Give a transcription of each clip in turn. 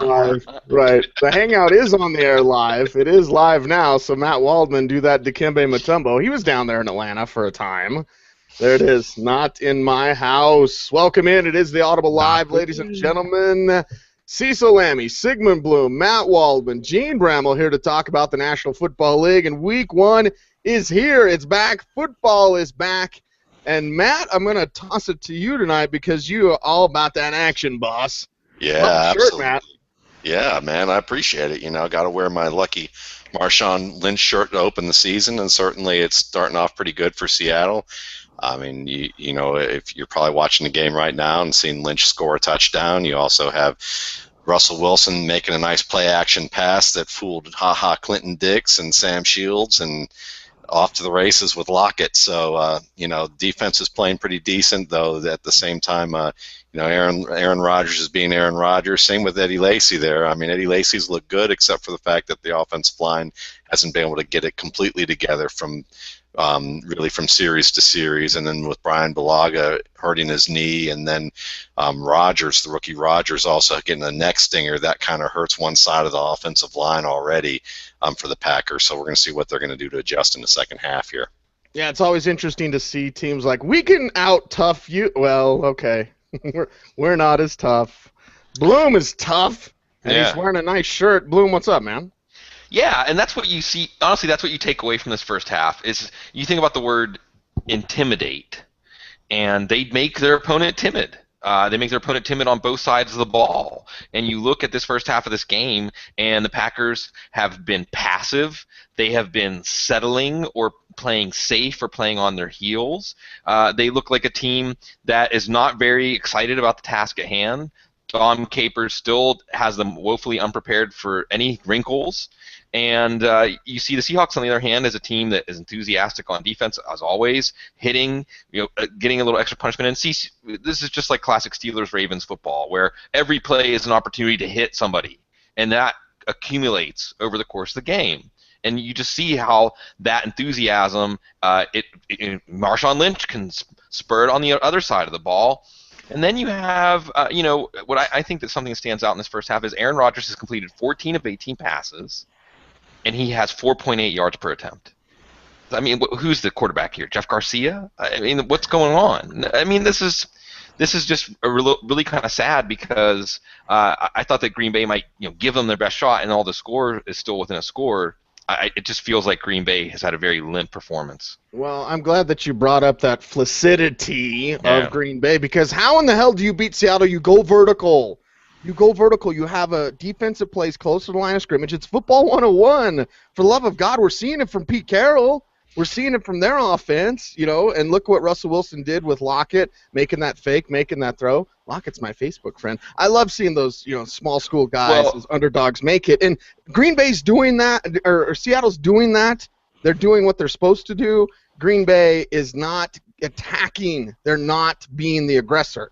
Live, right. The Hangout is on the air live. It is live now, so Matt Waldman do that Dikembe Mutombo. He was down there in Atlanta for a time. There it is. Not in my house. Welcome in. It is the Audible Live, ladies and gentlemen. Cecil Lammey, Sigmund Bloom, Matt Waldman, Gene Bramall here to talk about the National Football League, and Week 1 is here. It's back. Football is back. And, Matt, I'm going to toss it to you tonight because you are all about that action, boss. Yeah, shirt, absolutely. Matt. Yeah, man, I appreciate it. Got to wear my lucky Marshawn Lynch shirt to open the season, and certainly it's starting off pretty good for Seattle. I mean, if you're probably watching the game right now and seeing Lynch score a touchdown, you also have Russell Wilson making a nice play-action pass that fooled Clinton Dix and Sam Shields, and off to the races with Lockett. So, defense is playing pretty decent, though at the same time, Aaron Rodgers is being Aaron Rodgers. Same with Eddie Lacy there. I mean, Eddie Lacy's looked good, except for the fact that the offensive line hasn't been able to get it completely together from series to series. And then with Brian Bulaga hurting his knee, and then Rodgers, the rookie Rodgers, also getting a neck stinger, that kind of hurts one side of the offensive line already for the Packers. So we're going to see what they're going to do to adjust in the second half here. Yeah, it's always interesting to see teams like, we can out-tough you. Well, okay. We're not as tough. Bloom is tough, and he's wearing a nice shirt. Bloom, what's up, man? Yeah, and that's what you see. Honestly, that's what you take away from this first half. Is you think about the word intimidate, and they make their opponent timid. They make their opponent timid on both sides of the ball. And you look at this first half of this game, and the Packers have been passive. They have been settling or playing safe or playing on their heels. They look like a team that is not very excited about the task at hand. Dom Capers still has them woefully unprepared for any wrinkles. And you see the Seahawks, on the other hand, as a team that is enthusiastic on defense, as always, hitting, getting a little extra punishment. And this is just like classic Steelers-Ravens football, where every play is an opportunity to hit somebody, and that accumulates over the course of the game. And you just see how that enthusiasm, Marshawn Lynch can spur it on the other side of the ball. And then you have, what I think that something that stands out in this first half is Aaron Rodgers has completed 14 of 18 passes, and he has 4.8 yards per attempt. I mean, who's the quarterback here? Jeff Garcia? I mean, what's going on? I mean, this is just really kind of sad, because I thought that Green Bay might give them their best shot, and all the score is still within a score. It just feels like Green Bay has had a very limp performance. Well, I'm glad that you brought up that flaccidity of Green Bay, because how in the hell do you beat Seattle? You go vertical. You have a defensive plays close to the line of scrimmage. It's football 101. For the love of God, we're seeing it from Pete Carroll. We're seeing it from their offense, and look what Russell Wilson did with Lockett, making that fake, making that throw. Lockett's my Facebook friend. I love seeing those, small school guys, those underdogs make it. And Green Bay's doing that, or Seattle's doing that. They're doing what they're supposed to do. Green Bay is not attacking. They're not being the aggressor.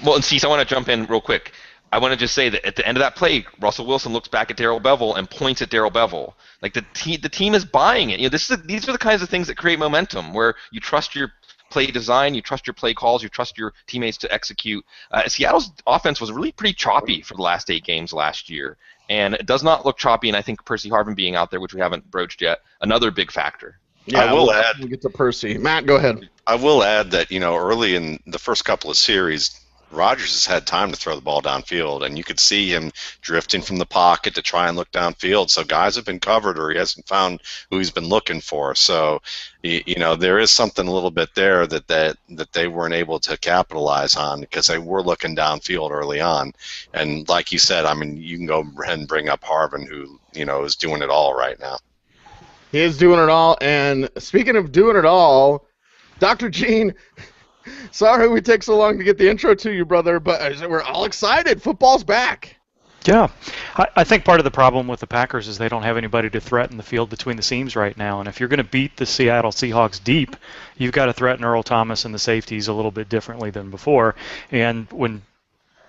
Well, and I want to jump in real quick. I want to just say that at the end of that play, Russell Wilson looks back at Darrell Bevell and points at Darrell Bevell. Like the team is buying it. These are the kinds of things that create momentum, where you trust your play design, you trust your play calls, you trust your teammates to execute. Seattle's offense was really pretty choppy for the last 8 games last year, and it does not look choppy. And I think Percy Harvin being out there, which we haven't broached yet, another big factor. Yeah, I will add. We'll get to Percy. Matt, go ahead. I will add that early in the first couple of series, Rodgers has had time to throw the ball downfield, and you could see him drifting from the pocket to try and look downfield. So guys have been covered, or he hasn't found who he's been looking for. So, there is something a little bit there that they weren't able to capitalize on, because they were looking downfield early on. And like you said, I mean, you can go ahead and bring up Harvin, who is doing it all right now. He is doing it all. And speaking of doing it all, Dr. Gene. Sorry we take so long to get the intro to you, brother, but we're all excited. Football's back. Yeah. I think part of the problem with the Packers is they don't have anybody to threaten the field between the seams right now. And if you're going to beat the Seattle Seahawks deep, you've got to threaten Earl Thomas and the safeties a little bit differently than before. And when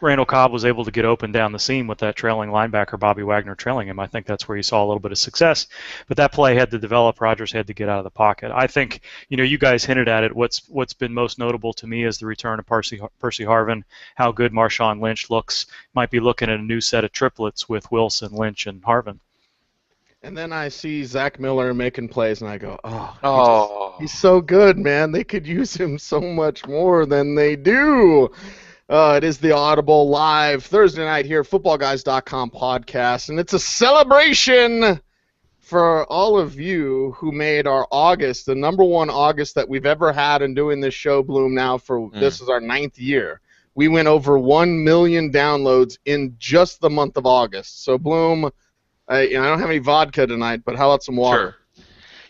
Randall Cobb was able to get open down the seam with that trailing linebacker, Bobby Wagner, trailing him. I think that's where you saw a little bit of success. But that play had to develop. Rodgers had to get out of the pocket. I think, you guys hinted at it. What's been most notable to me is the return of Percy Harvin, how good Marshawn Lynch looks. Might be looking at a new set of triplets with Wilson, Lynch, and Harvin. And then I see Zach Miller making plays, and I go, he's so good, man. They could use him so much more than they do. It is the Audible live Thursday night here, footballguys.com podcast, and it's a celebration for all of you who made our August, the number one August that we've ever had in doing this show, Bloom, now for this is our 9th year. We went over 1 million downloads in just the month of August. So, Bloom, I don't have any vodka tonight, but how about some water? Sure.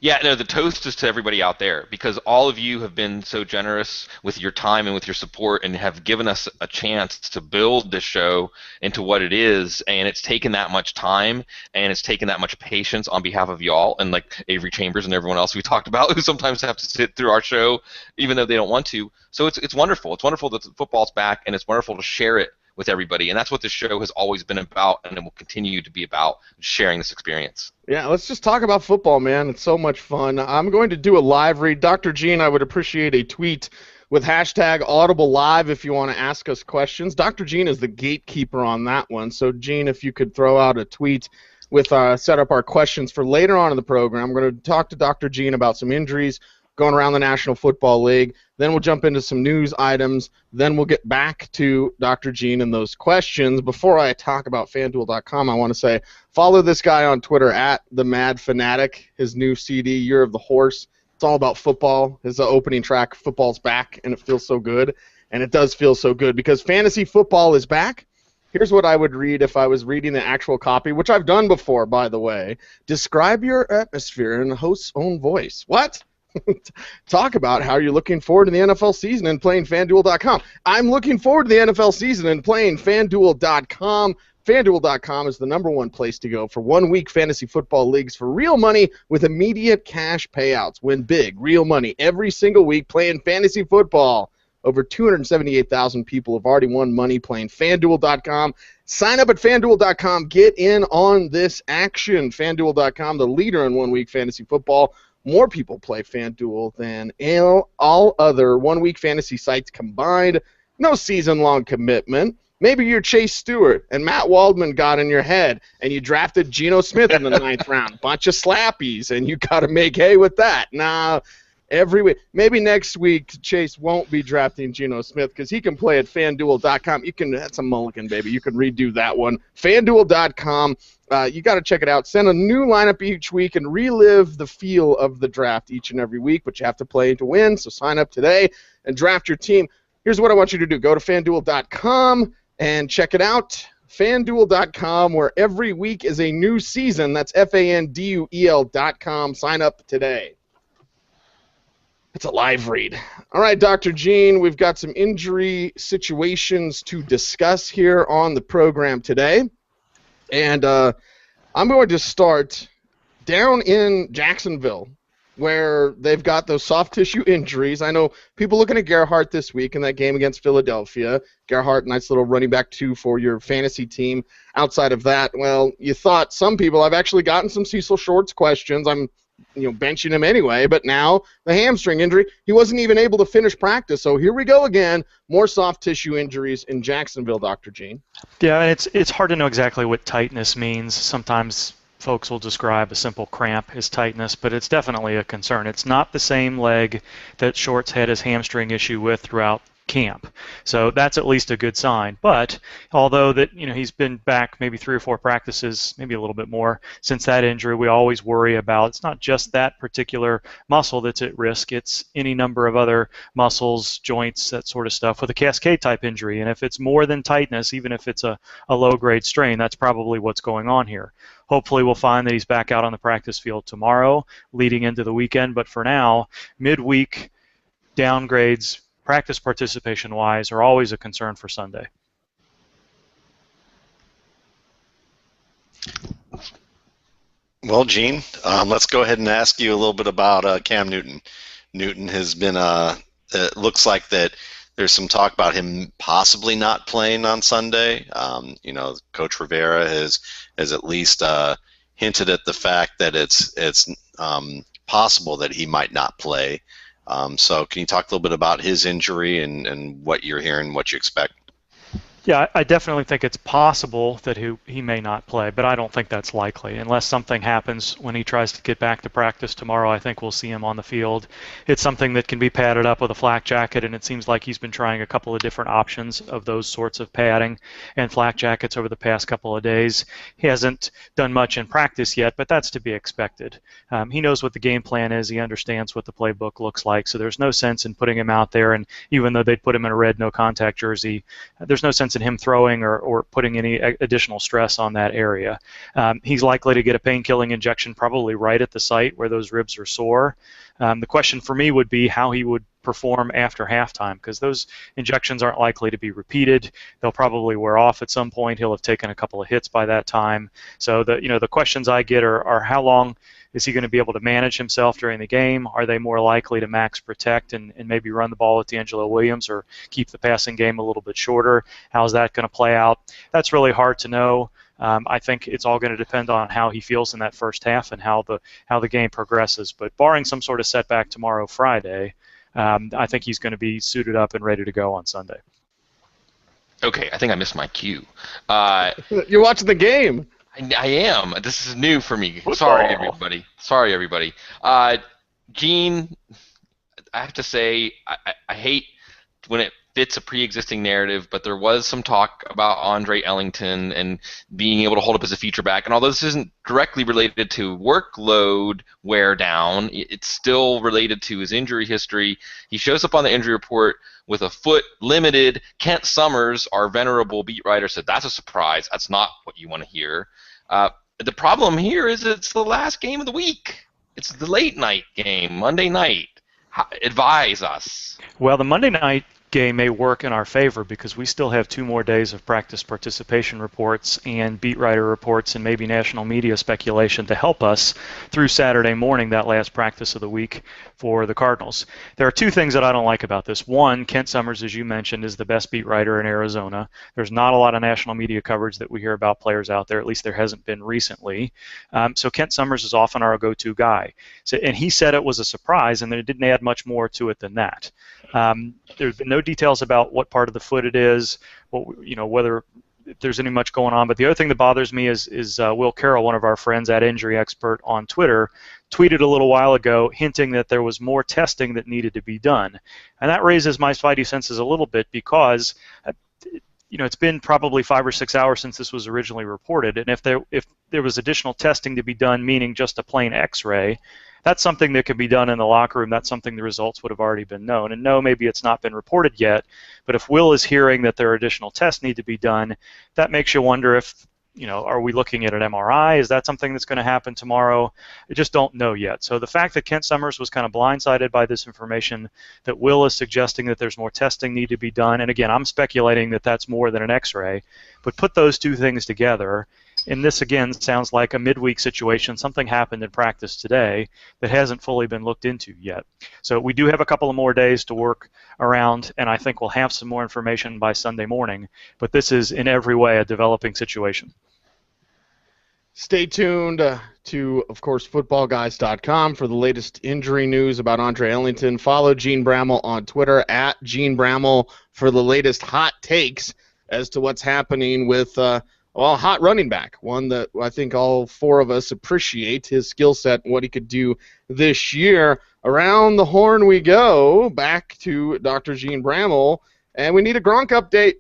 Yeah, no, the toast is to everybody out there, because all of you have been so generous with your time and with your support and have given us a chance to build this show into what it is, and it's taken that much time and it's taken that much patience on behalf of y'all and like Avery Chambers and everyone else we talked about who sometimes have to sit through our show even though they don't want to. So it's wonderful. It's wonderful that the football's back, and it's wonderful to share it with everybody, and that's what this show has always been about, and it will continue to be about, sharing this experience. Yeah, let's just talk about football, man. It's so much fun. I'm going to do a live read. Dr. Gene, I would appreciate a tweet with hashtag Audible Live if you want to ask us questions. Dr. Gene is the gatekeeper on that one, so Gene, if you could throw out a tweet with set up our questions for later on in the program. I'm going to talk to Dr. Gene about some injuries going around the National Football League. Then we'll jump into some news items. Then we'll get back to Dr. Gene and those questions. Before I talk about FanDuel.com, I want to say follow this guy on Twitter at The Mad Fanatic. His new CD, Year of the Horse. It's all about football. His opening track, Football's Back, and it feels so good. And it does feel so good because fantasy football is back. Here's what I would read if I was reading the actual copy, which I've done before, by the way. Describe your atmosphere in the host's own voice. What? Talk about how you're looking forward to the NFL season and playing FanDuel.com. I'm looking forward to the NFL season and playing FanDuel.com. FanDuel.com is the number one place to go for 1 week fantasy football leagues for real money with immediate cash payouts. Win big, real money every single week playing fantasy football. Over 278,000 people have already won money playing FanDuel.com. Sign up at FanDuel.com. Get in on this action. FanDuel.com, the leader in 1 week fantasy football. More people play FanDuel than all other 1 week fantasy sites combined. No season-long commitment. Maybe you're Chase Stewart and Matt Waldman got in your head and you drafted Geno Smith in the 9th round. Bunch of slappies, and you got to make hay with that. Nah, every week. Maybe next week Chase won't be drafting Geno Smith because he can play at FanDuel.com. That's a mulligan, baby. You can redo that one. FanDuel.com. You got to check it out. Send a new lineup each week and relive the feel of the draft each and every week, but you have to play to win, so sign up today and draft your team. Here's what I want you to do. Go to FanDuel.com and check it out. FanDuel.com, where every week is a new season. That's FanDuel.com. Sign up today. It's a live read. All right, Dr. Gene, we've got some injury situations to discuss here on the program today. And I'm going to start down in Jacksonville, where they've got those soft tissue injuries. I know people looking at Gerhardt this week in that game against Philadelphia. Gerhardt, nice little running back 2 for your fantasy team. Outside of that, well, you thought some people, I've actually gotten some Cecil Shorts questions. I'm benching him anyway, but now the hamstring injury, he wasn't even able to finish practice. So here we go again, more soft tissue injuries in Jacksonville, Dr. Gene. Yeah, and it's hard to know exactly what tightness means. Sometimes folks will describe a simple cramp as tightness, but it's definitely a concern. It's not the same leg that Shorts had his hamstring issue with throughout camp. So that's at least a good sign. But although that he's been back maybe 3 or 4 practices, maybe a little bit more since that injury, we always worry about it's not just that particular muscle that's at risk, it's any number of other muscles, joints, that sort of stuff with a cascade type injury. And if it's more than tightness, even if it's a low grade strain, that's probably what's going on here. Hopefully we'll find that he's back out on the practice field tomorrow leading into the weekend. But for now, midweek downgrades practice participation-wise are always a concern for Sunday. Well, Gene, let's go ahead and ask you a little bit about Cam Newton. Newton has been, it looks like that There's some talk about him possibly not playing on Sunday. Coach Rivera has at least hinted at the fact that it's possible that he might not play. So can you talk a little bit about his injury and what you're hearing, what you expect? Yeah, I definitely think it's possible that he may not play, but I don't think that's likely. Unless something happens when he tries to get back to practice tomorrow, I think we'll see him on the field. It's something that can be padded up with a flak jacket, and it seems like he's been trying a couple of different options of those sorts of padding and flak jackets over the past couple of days. He hasn't done much in practice yet, but that's to be expected. He knows what the game plan is. He understands what the playbook looks like, so there's no sense in putting him out there, and even though they'd put him in a red no-contact jersey, there's no sense in him throwing or putting any additional stress on that area. He's likely to get a pain-killing injection probably right at the site where those ribs are sore. The question for me would be how he would perform after halftime, because those injections aren't likely to be repeated. They'll probably wear off at some point. He'll have taken a couple of hits by that time. So the questions I get are how long is he going to be able to manage himself during the game? Are they more likely to max protect and maybe run the ball with D'Angelo Williams or keep the passing game a little bit shorter? How's that going to play out? That's really hard to know. I think it's all going to depend on how he feels in that first half and how the game progresses. But barring some sort of setback tomorrow, Friday, I think he's going to be suited up and ready to go on Sunday. Okay, I think I missed my cue. You're watching the game. I am. This is new for me. Sorry, everybody. Gene, I have to say, I hate when it fits a pre-existing narrative, but there was some talk about Andre Ellington and being able to hold up as a feature back. And although this isn't directly related to workload wear down, it's still related to his injury history. He shows up on the injury report with a foot limited. Kent Summers, our venerable beat writer, said that's a surprise. That's not what you want to hear. The problem here is it's the last game of the week. It's the late night game, Monday night. Advise us. Well, the Monday night game may work in our favor because we still have 2 more days of practice participation reports and beat writer reports and maybe national media speculation to help us through Saturday morning, that last practice of the week for the Cardinals. There are 2 things that I don't like about this. One, Kent Summers, as you mentioned, is the best beat writer in Arizona. There's not a lot of national media coverage that we hear about players out there, at least there hasn't been recently. So Kent Summers is often our go-to guy. And he said it was a surprise, and it didn't add much more to it than that. There's been no details about what part of the foot it is, whether there's any much going on. But the other thing that bothers me is Will Carroll, one of our friends at Injury Expert on Twitter, tweeted a little while ago hinting that there was more testing that needed to be done. And that raises my spidey senses a little bit because it's been probably 5 or 6 hours since this was originally reported. And if there was additional testing to be done, meaning just a plain X-ray, that's something that could be done in the locker room. That's something the results would have already been known. And no, maybe it's not been reported yet, but if Will is hearing that there are additional tests need to be done, that makes you wonder if, are we looking at an MRI? Is that something that's going to happen tomorrow? I just don't know yet. So the fact that Kent Summers was kind of blindsided by this information, that Will is suggesting that there's more testing need to be done, and again, I'm speculating that that's more than an X-ray, but put those 2 things together, and this, again, sounds like a midweek situation. Something happened in practice today that hasn't fully been looked into yet. So we do have a couple of more days to work around, and I think we'll have some more information by Sunday morning. But this is, in every way, a developing situation. Stay tuned to, of course, footballguys.com for the latest injury news about Andre Ellington. Follow Gene Bramall on Twitter, at Gene Bramall, for the latest hot takes as to what's happening with hot running back, one that I think all 4 of us appreciate, his skill set and what he could do this year. Around the horn we go, back to Dr. Gene Bramall, and we need a Gronk update,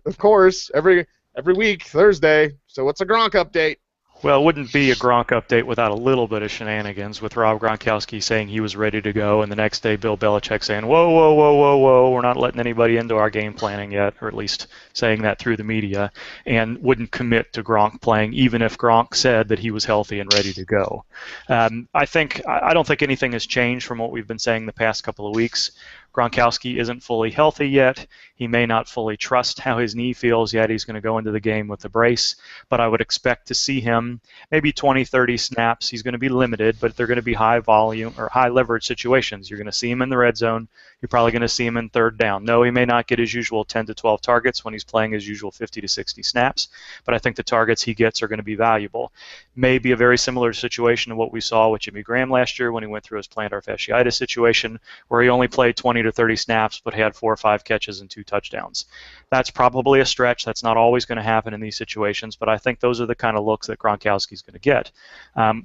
of course, every week, Thursday. So what's a Gronk update? Well, it wouldn't be a Gronk update without a little bit of shenanigans with Rob Gronkowski saying he was ready to go, and the next day Bill Belichick saying, whoa, we're not letting anybody into our game planning yet, or at least saying that through the media, and wouldn't commit to Gronk playing even if Gronk said that he was healthy and ready to go. I don't think anything has changed from what we've been saying the past couple of weeks. Gronkowski isn't fully healthy yet. He may not fully trust how his knee feels yet. He's going to go into the game with the brace, but I would expect to see him maybe 20, 30 snaps. He's going to be limited, but they're going to be high volume or high leverage situations. You're going to see him in the red zone. You're probably going to see him in third down. No, he may not get his usual 10 to 12 targets when he's playing his usual 50 to 60 snaps, but I think the targets he gets are going to be valuable. May be a very similar situation to what we saw with Jimmy Graham last year when he went through his plantar fasciitis situation, where he only played 20 to 30 snaps but had 4 or 5 catches and 2 touchdowns. That's probably a stretch. That's not always going to happen in these situations, but I think those are the kind of looks that Gronkowski's going to get.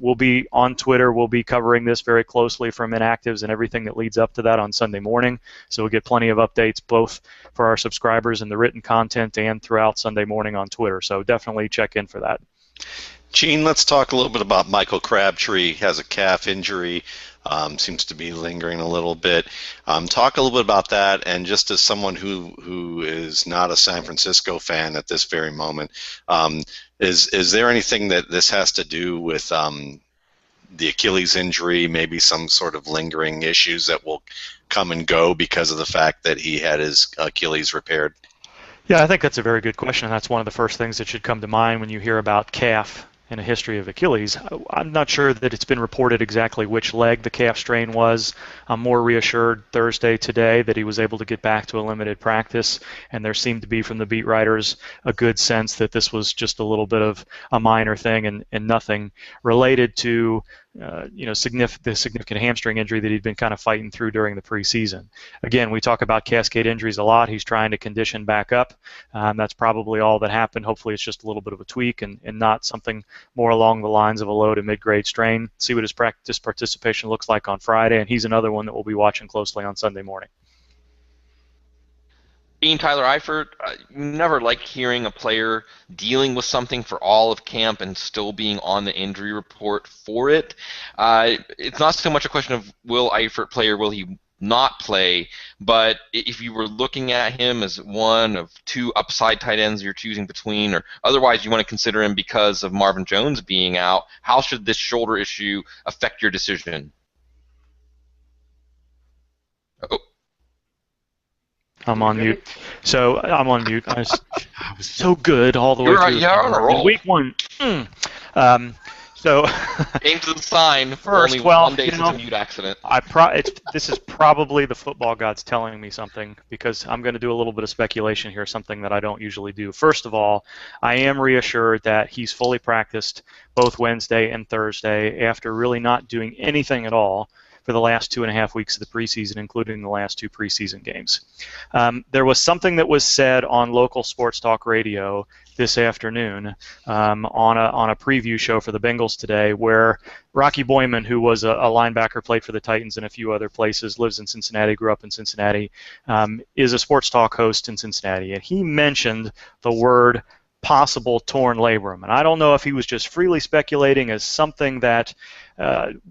We'll be on Twitter. We'll be covering this very closely from inactives and everything that leads up to that on Sunday morning, so we'll get plenty of updates both for our subscribers in the written content and throughout Sunday morning on Twitter, so definitely check in for that. Gene, let's talk a little bit about Michael Crabtree. He has a calf injury, seems to be lingering a little bit. Talk a little bit about that, and just as someone who is not a San Francisco fan at this very moment, is there anything that this has to do with the Achilles injury, maybe some sort of lingering issues that will come and go because of the fact that he had his Achilles repaired? Yeah, I think that's a very good question. That's one of the first things that should come to mind when you hear about calf and a history of Achilles. I'm not sure that it's been reported exactly which leg the calf strain was. I'm more reassured Thursday today that he was able to get back to a limited practice, and there seemed to be from the beat writers a good sense that this was just a little bit of a minor thing and nothing related to the significant hamstring injury that he'd been kind of fighting through during the preseason. Again, we talk about cascade injuries a lot. He's trying to condition back up. That's probably all that happened. Hopefully it's just a little bit of a tweak and not something more along the lines of a low to mid-grade strain. See what his practice participation looks like on Friday, and he's another one that we'll be watching closely on Sunday morning. Being Tyler Eifert, never like hearing a player dealing with something for all of camp and still being on the injury report for it. It's not so much a question of will Eifert play or will he not play, but if you were looking at him as one of 2 upside tight ends you're choosing between, or otherwise you want to consider him because of Marvin Jones being out, how should this shoulder issue affect your decision? Oh. I'm on mute. So I'm on mute. I was so good all the way through. You're on a roll. Week 1. So Aim to the sign. First, only well, one day since a mute accident. This is probably the football gods telling me something, because I'm going to do a little bit of speculation here, something that I don't usually do. First of all, I am reassured that he's fully practiced both Wednesday and Thursday after really not doing anything at all for the last 2.5 weeks of the preseason, including the last 2 preseason games. There was something that was said on local sports talk radio this afternoon on a preview show for the Bengals today, where Rocky Boyman, who was a linebacker, played for the Titans and a few other places, lives in Cincinnati, grew up in Cincinnati, is a sports talk host in Cincinnati, and he mentioned the word possible torn labrum. And I don't know if he was just freely speculating as something that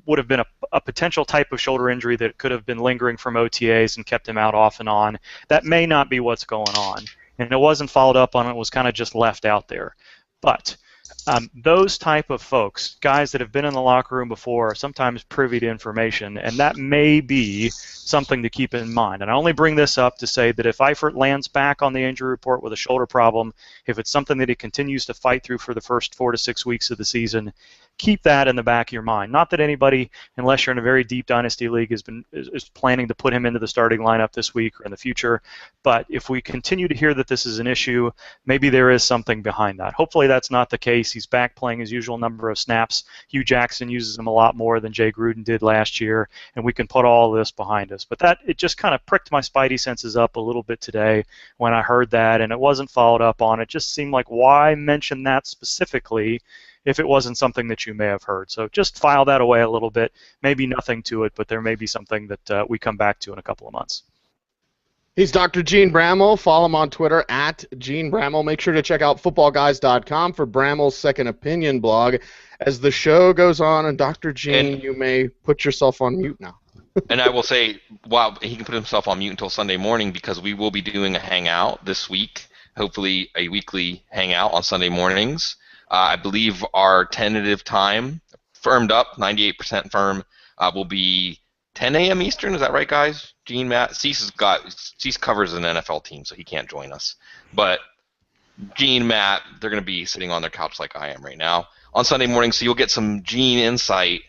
would have been a potential type of shoulder injury that could have been lingering from OTAs and kept him out off and on. That may not be what's going on. And it wasn't followed up on. It was kind of just left out there. But those type of folks, guys that have been in the locker room before, are sometimes privy to information, and that may be something to keep in mind. And I only bring this up to say that if Eifert lands back on the injury report with a shoulder problem, if it's something that he continues to fight through for the first 4 to 6 weeks of the season, keep that in the back of your mind. Not that anybody, unless you're in a very deep dynasty league, is planning to put him into the starting lineup this week or in the future. But if we continue to hear that this is an issue, maybe there is something behind that. Hopefully that's not the case. He's back playing his usual number of snaps. Hugh Jackson uses him a lot more than Jay Gruden did last year, and we can put all of this behind us. But it just kind of pricked my spidey senses up a little bit today when I heard that, and it wasn't followed up on. It just seemed like, why mention that specifically if it wasn't something that you may have heard? So just file that away a little bit. Maybe nothing to it, but there may be something that we come back to in a couple of months. He's Dr. Gene Bramall. Follow him on Twitter at Gene Bramall. Make sure to check out footballguys.com for Bramall's Second Opinion blog. As the show goes on, and Dr. Gene, you may put yourself on mute now. And I will say, wow, he can put himself on mute until Sunday morning, because we will be doing a hangout this week, hopefully a weekly hangout on Sunday mornings. I believe our tentative time, firmed up, 98% firm, will be 10 a.m. Eastern. Is that right, guys? Gene, Matt, Cease covers an NFL team, so he can't join us. But Gene, Matt, they're going to be sitting on their couch like I am right now on Sunday morning, so you'll get some Gene insight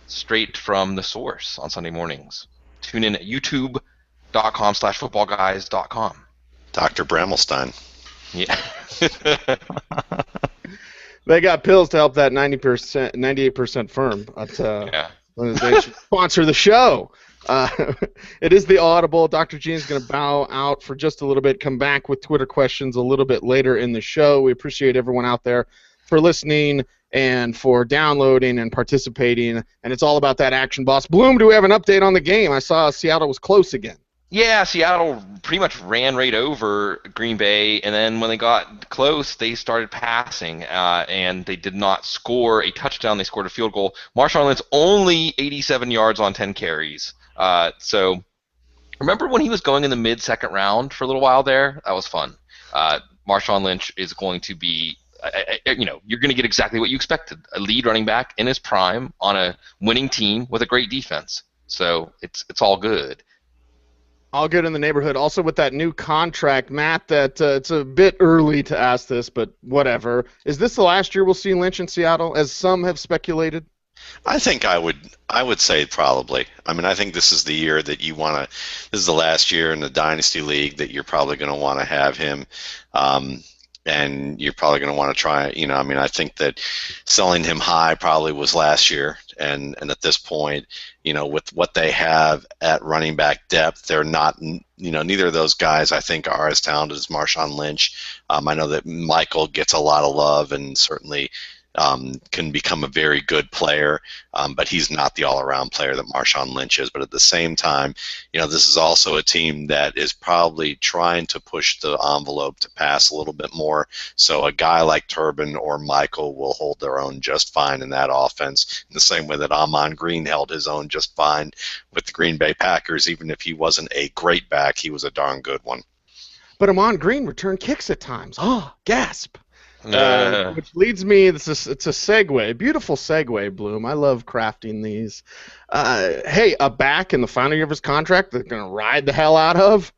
straight from the source on Sunday mornings. Tune in at youtube.com/footballguys.com. Dr. Brammelstein. Yeah. They got pills to help that 98% firm. But, they should sponsor the show. It is the Audible. Dr. Gene's going to bow out for just a little bit, come back with Twitter questions a little bit later in the show. We appreciate everyone out there for listening and for downloading and participating. And it's all about that action, boss. Bloom, do we have an update on the game? I saw Seattle was close again. Yeah, Seattle pretty much ran right over Green Bay, and then when they got close, they started passing, and they did not score a touchdown. They scored a field goal. Marshawn Lynch only 87 yards on 10 carries. So remember when he was going in the mid-second round for a little while there? That was fun. Marshawn Lynch is going to be, you're going to get exactly what you expected, a lead running back in his prime on a winning team with a great defense. So it's all good. All good in the neighborhood. Also with that new contract, Matt, that it's a bit early to ask this, but whatever. Is this the last year we'll see Lynch in Seattle, as some have speculated? I think I would say probably. I mean, I think this is the year that you want to. This is the last year in the Dynasty League that you're probably going to want to have him, and you're probably going to want to try. I mean, I think that selling him high probably was last year, and at this point, with what they have at running back depth, they're not. Neither of those guys I think are as talented as Marshawn Lynch. I know that Michael gets a lot of love and certainly. Can become a very good player, but he's not the all-around player that Marshawn Lynch is. But at the same time, this is also a team that is probably trying to push the envelope to pass a little bit more. So a guy like Turbin or Michael will hold their own just fine in that offense, in the same way that Amon Green held his own just fine with the Green Bay Packers. Even if he wasn't a great back, he was a darn good one. But Amon Green returned kicks at times. Oh, gasp. Which leads me, it's a segue, beautiful segue, Bloom. I love crafting these. Hey, a back in the final year of his contract they're going to ride the hell out of?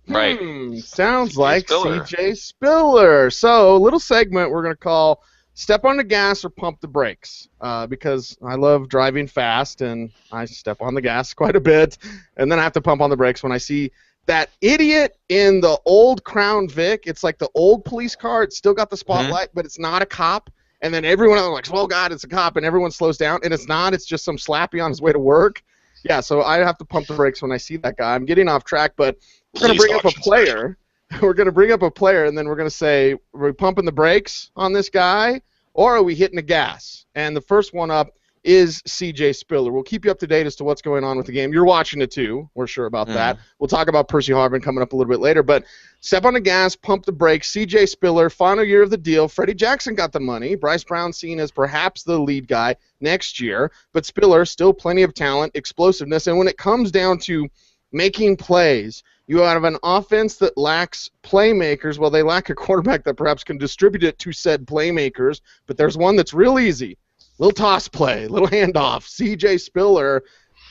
Right. Sounds like CJ Spiller. So, little segment we're going to call Step on the Gas or Pump the Brakes, because I love driving fast, and I step on the gas quite a bit, and then I have to pump on the brakes when I see that idiot in the old Crown Vic. It's like the old police car. It's still got the spotlight, but it's not a cop. And then everyone else is like, oh, God, it's a cop. And everyone slows down. And it's not. It's just some slappy on his way to work. Yeah, so I have to pump the brakes when I see that guy. I'm getting off track, but we're going to bring up a player. We're going to bring up a player, and then we're going to say, are we pumping the brakes on this guy, or are we hitting the gas? And the first one up is CJ Spiller. We'll keep you up to date as to what's going on with the game. You're watching it too. We're sure about that. We'll talk about Percy Harvin coming up a little bit later. But step on the gas, pump the brakes. CJ Spiller, final year of the deal. Freddie Jackson got the money. Bryce Brown seen as perhaps the lead guy next year. But Spiller, still plenty of talent, explosiveness. And when it comes down to making plays, you have an offense that lacks playmakers. Well, they lack a quarterback that perhaps can distribute it to said playmakers. But there's one that's real easy. Little toss play, little handoff, CJ Spiller.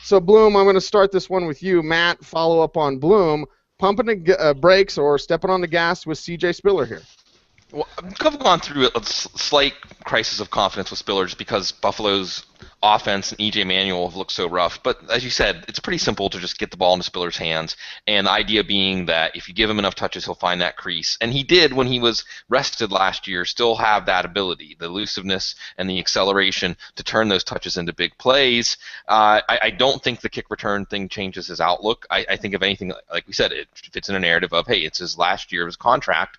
So, Bloom, I'm going to start this one with you. Matt, follow up on Bloom. Pumping the brakes or stepping on the gas with CJ Spiller here? Well, I've gone through a slight crisis of confidence with Spiller just because Buffalo's offense and E.J. Manuel have looked so rough. But as you said, it's pretty simple to just get the ball into Spiller's hands. And the idea being that if you give him enough touches, he'll find that crease. And he did, when he was rested last year, still have that ability, the elusiveness and the acceleration to turn those touches into big plays. I don't think the kick return thing changes his outlook. I think, if anything, like we said, it fits in a narrative of, hey, it's his last year of his contract.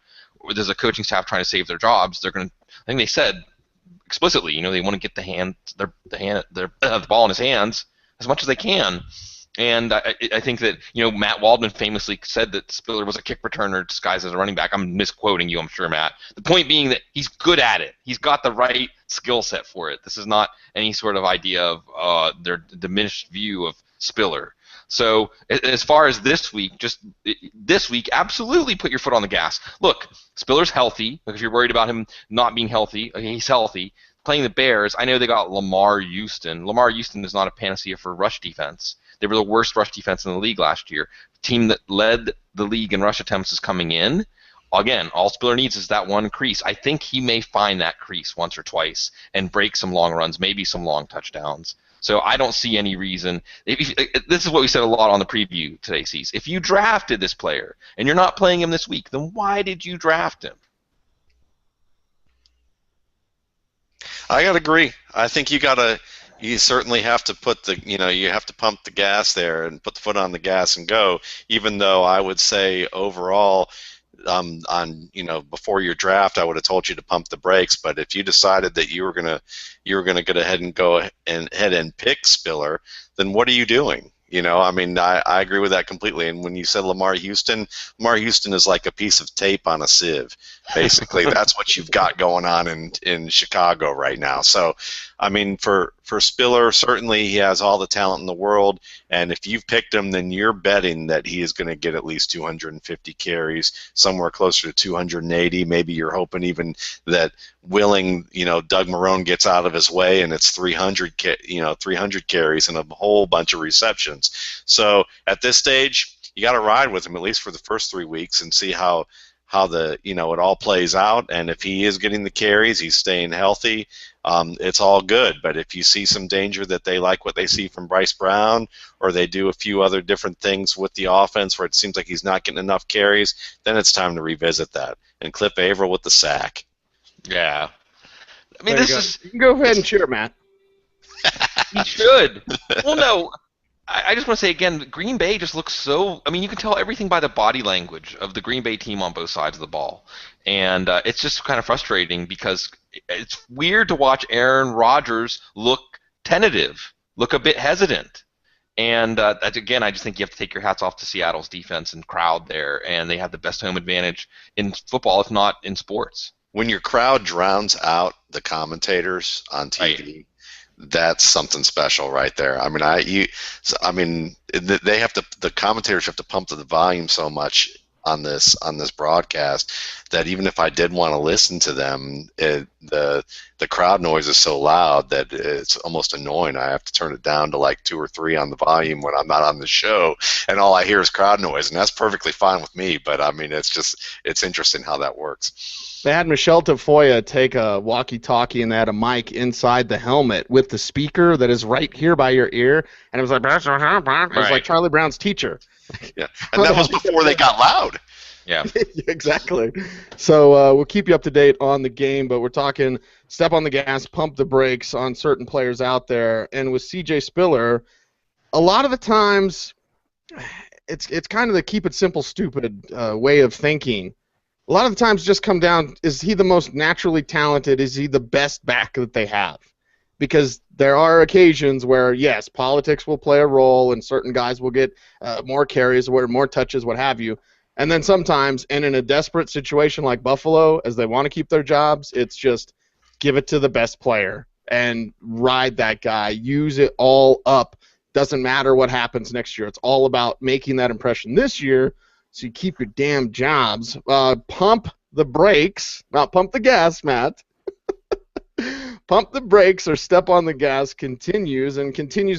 There's a coaching staff trying to save their jobs. They're going to. I think they said explicitly, they want to get the ball in his hands as much as they can. And I think that Matt Waldman famously said that Spiller was a kick returner disguised as a running back. I'm misquoting you, I'm sure, Matt. The point being that he's good at it. He's got the right skill set for it. This is not any sort of idea of their diminished view of Spiller. So as far as this week, absolutely put your foot on the gas. Look, Spiller's healthy. If you're worried about him not being healthy, he's healthy. Playing the Bears, I know they got Lamar Houston. Lamar Houston is not a panacea for rush defense. They were the worst rush defense in the league last year. The team that led the league in rush attempts is coming in. Again, all Spiller needs is that one crease. I think he may find that crease once or twice and break some long runs, maybe some long touchdowns. So I don't see any reason. This is what we said a lot on the preview today, Cease. If you drafted this player and you're not playing him this week, then why did you draft him? I gotta agree. I think you certainly have to put you have to pump the gas there and put the foot on the gas and go. Even though I would say overall, before your draft, I would have told you to pump the brakes. But if you decided that you were gonna go ahead and pick Spiller, then what are you doing? I agree with that completely. And when you said Lamar Houston is like a piece of tape on a sieve. Basically, that's what you've got going on in Chicago right now. So, for Spiller, certainly he has all the talent in the world. And if you've picked him, then you're betting that he is going to get at least 250 carries, somewhere closer to 280. Maybe you're hoping even that willing, Doug Marrone gets out of his way and it's 300 carries and a whole bunch of receptions. So at this stage, you got to ride with him at least for the first 3 weeks and see how it all plays out. And if he is getting the carries, he's staying healthy, it's all good. But if you see some danger that they like what they see from Bryce Brown, or they do a few other different things with the offense where it seems like he's not getting enough carries, then it's time to revisit that and clip Averill with the sack. Yeah. You can go ahead and cheer, Matt. He should. Well, no. I just want to say again, Green Bay just looks so. You can tell everything by the body language of the Green Bay team on both sides of the ball, and it's just kind of frustrating because it's weird to watch Aaron Rodgers look tentative, look a bit hesitant, and again, I just think you have to take your hats off to Seattle's defense and crowd there, and they have the best home advantage in football, if not in sports. When your crowd drowns out the commentators on TV. Right. That's something special right there. The commentators have to pump the volume so much on this broadcast that even if I did want to listen to them, the crowd noise is so loud that it's almost annoying. I have to turn it down to like 2 or 3 on the volume when I'm not on the show, and all I hear is crowd noise, and that's perfectly fine with me. But it's interesting how that works. They had Michelle Tafoya take a walkie-talkie and they had a mic inside the helmet with the speaker that is right here by your ear, and it was like, it was like Charlie Brown's teacher. Yeah, and that was before they got loud. Yeah. Exactly. So we'll keep you up to date on the game, but we're talking step on the gas, pump the brakes on certain players out there. And with C.J. Spiller, a lot of the times it's kind of the keep it simple, stupid way of thinking. A lot of the times just come down, is he the most naturally talented? Is he the best back that they have? Because there are occasions where, yes, politics will play a role and certain guys will get more carries or more touches, what have you. And then sometimes, and in a desperate situation like Buffalo, as they want to keep their jobs, it's just give it to the best player and ride that guy. Use it all up. Doesn't matter what happens next year. It's all about making that impression this year. So you keep your damn jobs. Pump the brakes, not pump the gas, Matt. Pump the brakes or step on the gas continues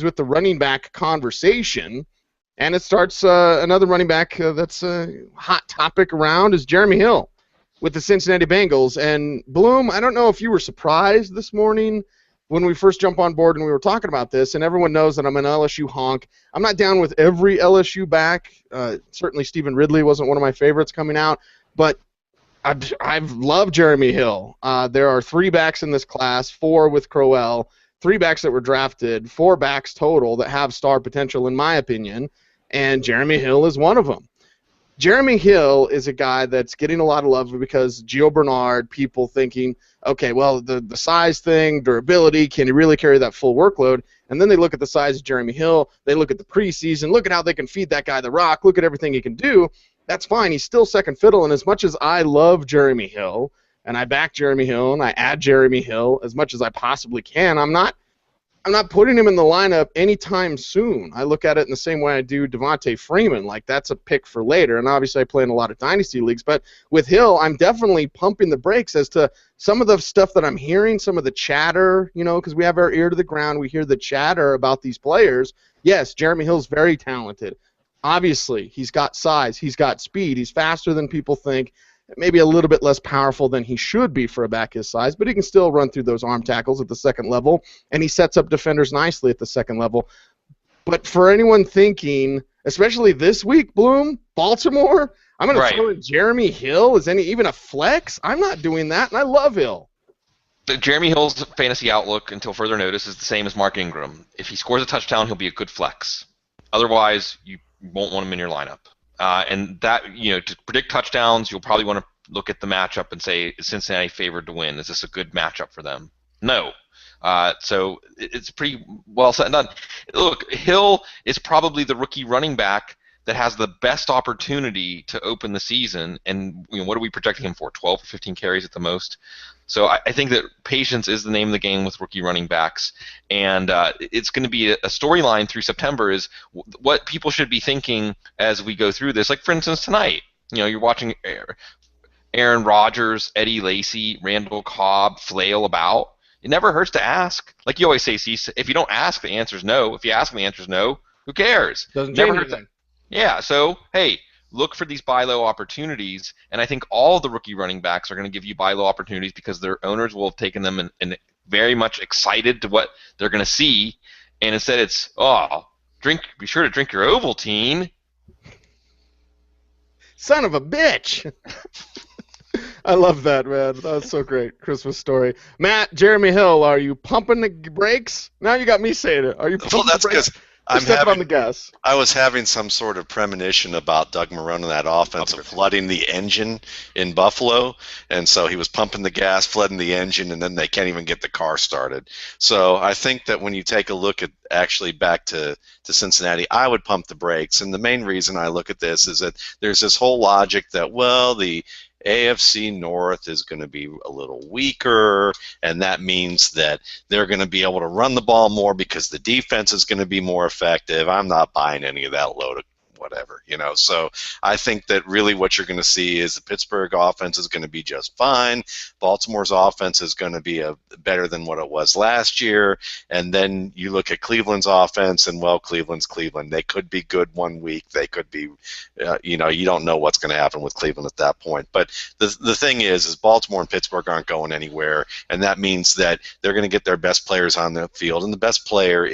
with the running back conversation. And it starts another running back that's a hot topic around is Jeremy Hill with the Cincinnati Bengals. And Bloom, I don't know if you were surprised this morning when we first jumped on board and we were talking about this, and everyone knows that I'm an LSU honk. I'm not down with every LSU back. Certainly Stephen Ridley wasn't one of my favorites coming out, but I've loved Jeremy Hill. There are 3 backs in this class, 4 with Crowell, 3 backs that were drafted, 4 backs total that have star potential in my opinion, and Jeremy Hill is one of them. Jeremy Hill is a guy that's getting a lot of love because Gio Bernard, people thinking, okay, well, the size thing, durability, can he really carry that full workload? And then they look at the size of Jeremy Hill, they look at the preseason, look at how they can feed that guy the rock, look at everything he can do. That's fine. He's still second fiddle, and as much as I love Jeremy Hill, and I back Jeremy Hill, and I add Jeremy Hill as much as I possibly can, I'm not I'm not putting him in the lineup anytime soon. I look at it in the same way I do Devontae Freeman. Like, that's a pick for later. And obviously I play in a lot of dynasty leagues. But with Hill, I'm definitely pumping the brakes as to some of the stuff that I'm hearing, some of the chatter, because we have our ear to the ground. We hear the chatter about these players. Yes, Jeremy Hill's very talented. Obviously, he's got size. He's got speed. He's faster than people think. Maybe a little bit less powerful than he should be for a back his size, but he can still run through those arm tackles at the second level, and he sets up defenders nicely at the second level. But for anyone thinking, especially this week, Bloom, Baltimore, I'm going to throw in Jeremy Hill. Is even a flex? I'm not doing that, and I love Hill. Jeremy Hill's fantasy outlook until further notice is the same as Mark Ingram. If he scores a touchdown, he'll be a good flex. Otherwise, you won't want him in your lineup. And that, to predict touchdowns, you'll probably want to look at the matchup and say, is Cincinnati favored to win? Is this a good matchup for them? No. So it's pretty well said and done. Look, Hill is probably the rookie running back that has the best opportunity to open the season. And what are we projecting him for? 12 or 15 carries at the most? So I think that patience is the name of the game with rookie running backs, and it's going to be a storyline through September is what people should be thinking as we go through this. Like, for instance, tonight, you're watching Aaron Rodgers, Eddie Lacy, Randall Cobb flail about. It never hurts to ask. Like you always say, if you don't ask, the answer's no. If you ask, the answer's no. Who cares? Doesn't change anything. Yeah, so, hey, look for these buy low opportunities, and I think all the rookie running backs are going to give you buy low opportunities because their owners will have taken them and very much excited to what they're going to see, and instead it's, be sure to drink your Ovaltine. Son of a bitch. I love that, man. That was so great. Christmas story. Matt, Jeremy Hill, are you pumping the brakes? Now you got me saying it. Are you pumping the brakes? On the gas. I was having some sort of premonition about Doug Marrone and that offense of flooding the engine in Buffalo, and so he was pumping the gas, flooding the engine, and then they can't even get the car started. So I think that when you take a look at actually back to Cincinnati, I would pump the brakes, and the main reason I look at this is that there's this whole logic that, well, the AFC North is going to be a little weaker, and that means that they're going to be able to run the ball more because the defense is going to be more effective. I'm not buying any of that load of whatever, So I think that really what you're going to see is the Pittsburgh offense is going to be just fine. Baltimore's offense is going to be better than what it was last year. And then you look at Cleveland's offense, and, well, Cleveland's Cleveland. They could be good one week. They could be, you don't know what's going to happen with Cleveland at that point. But the thing is Baltimore and Pittsburgh aren't going anywhere, and that means that they're going to get their best players on the field, and the best player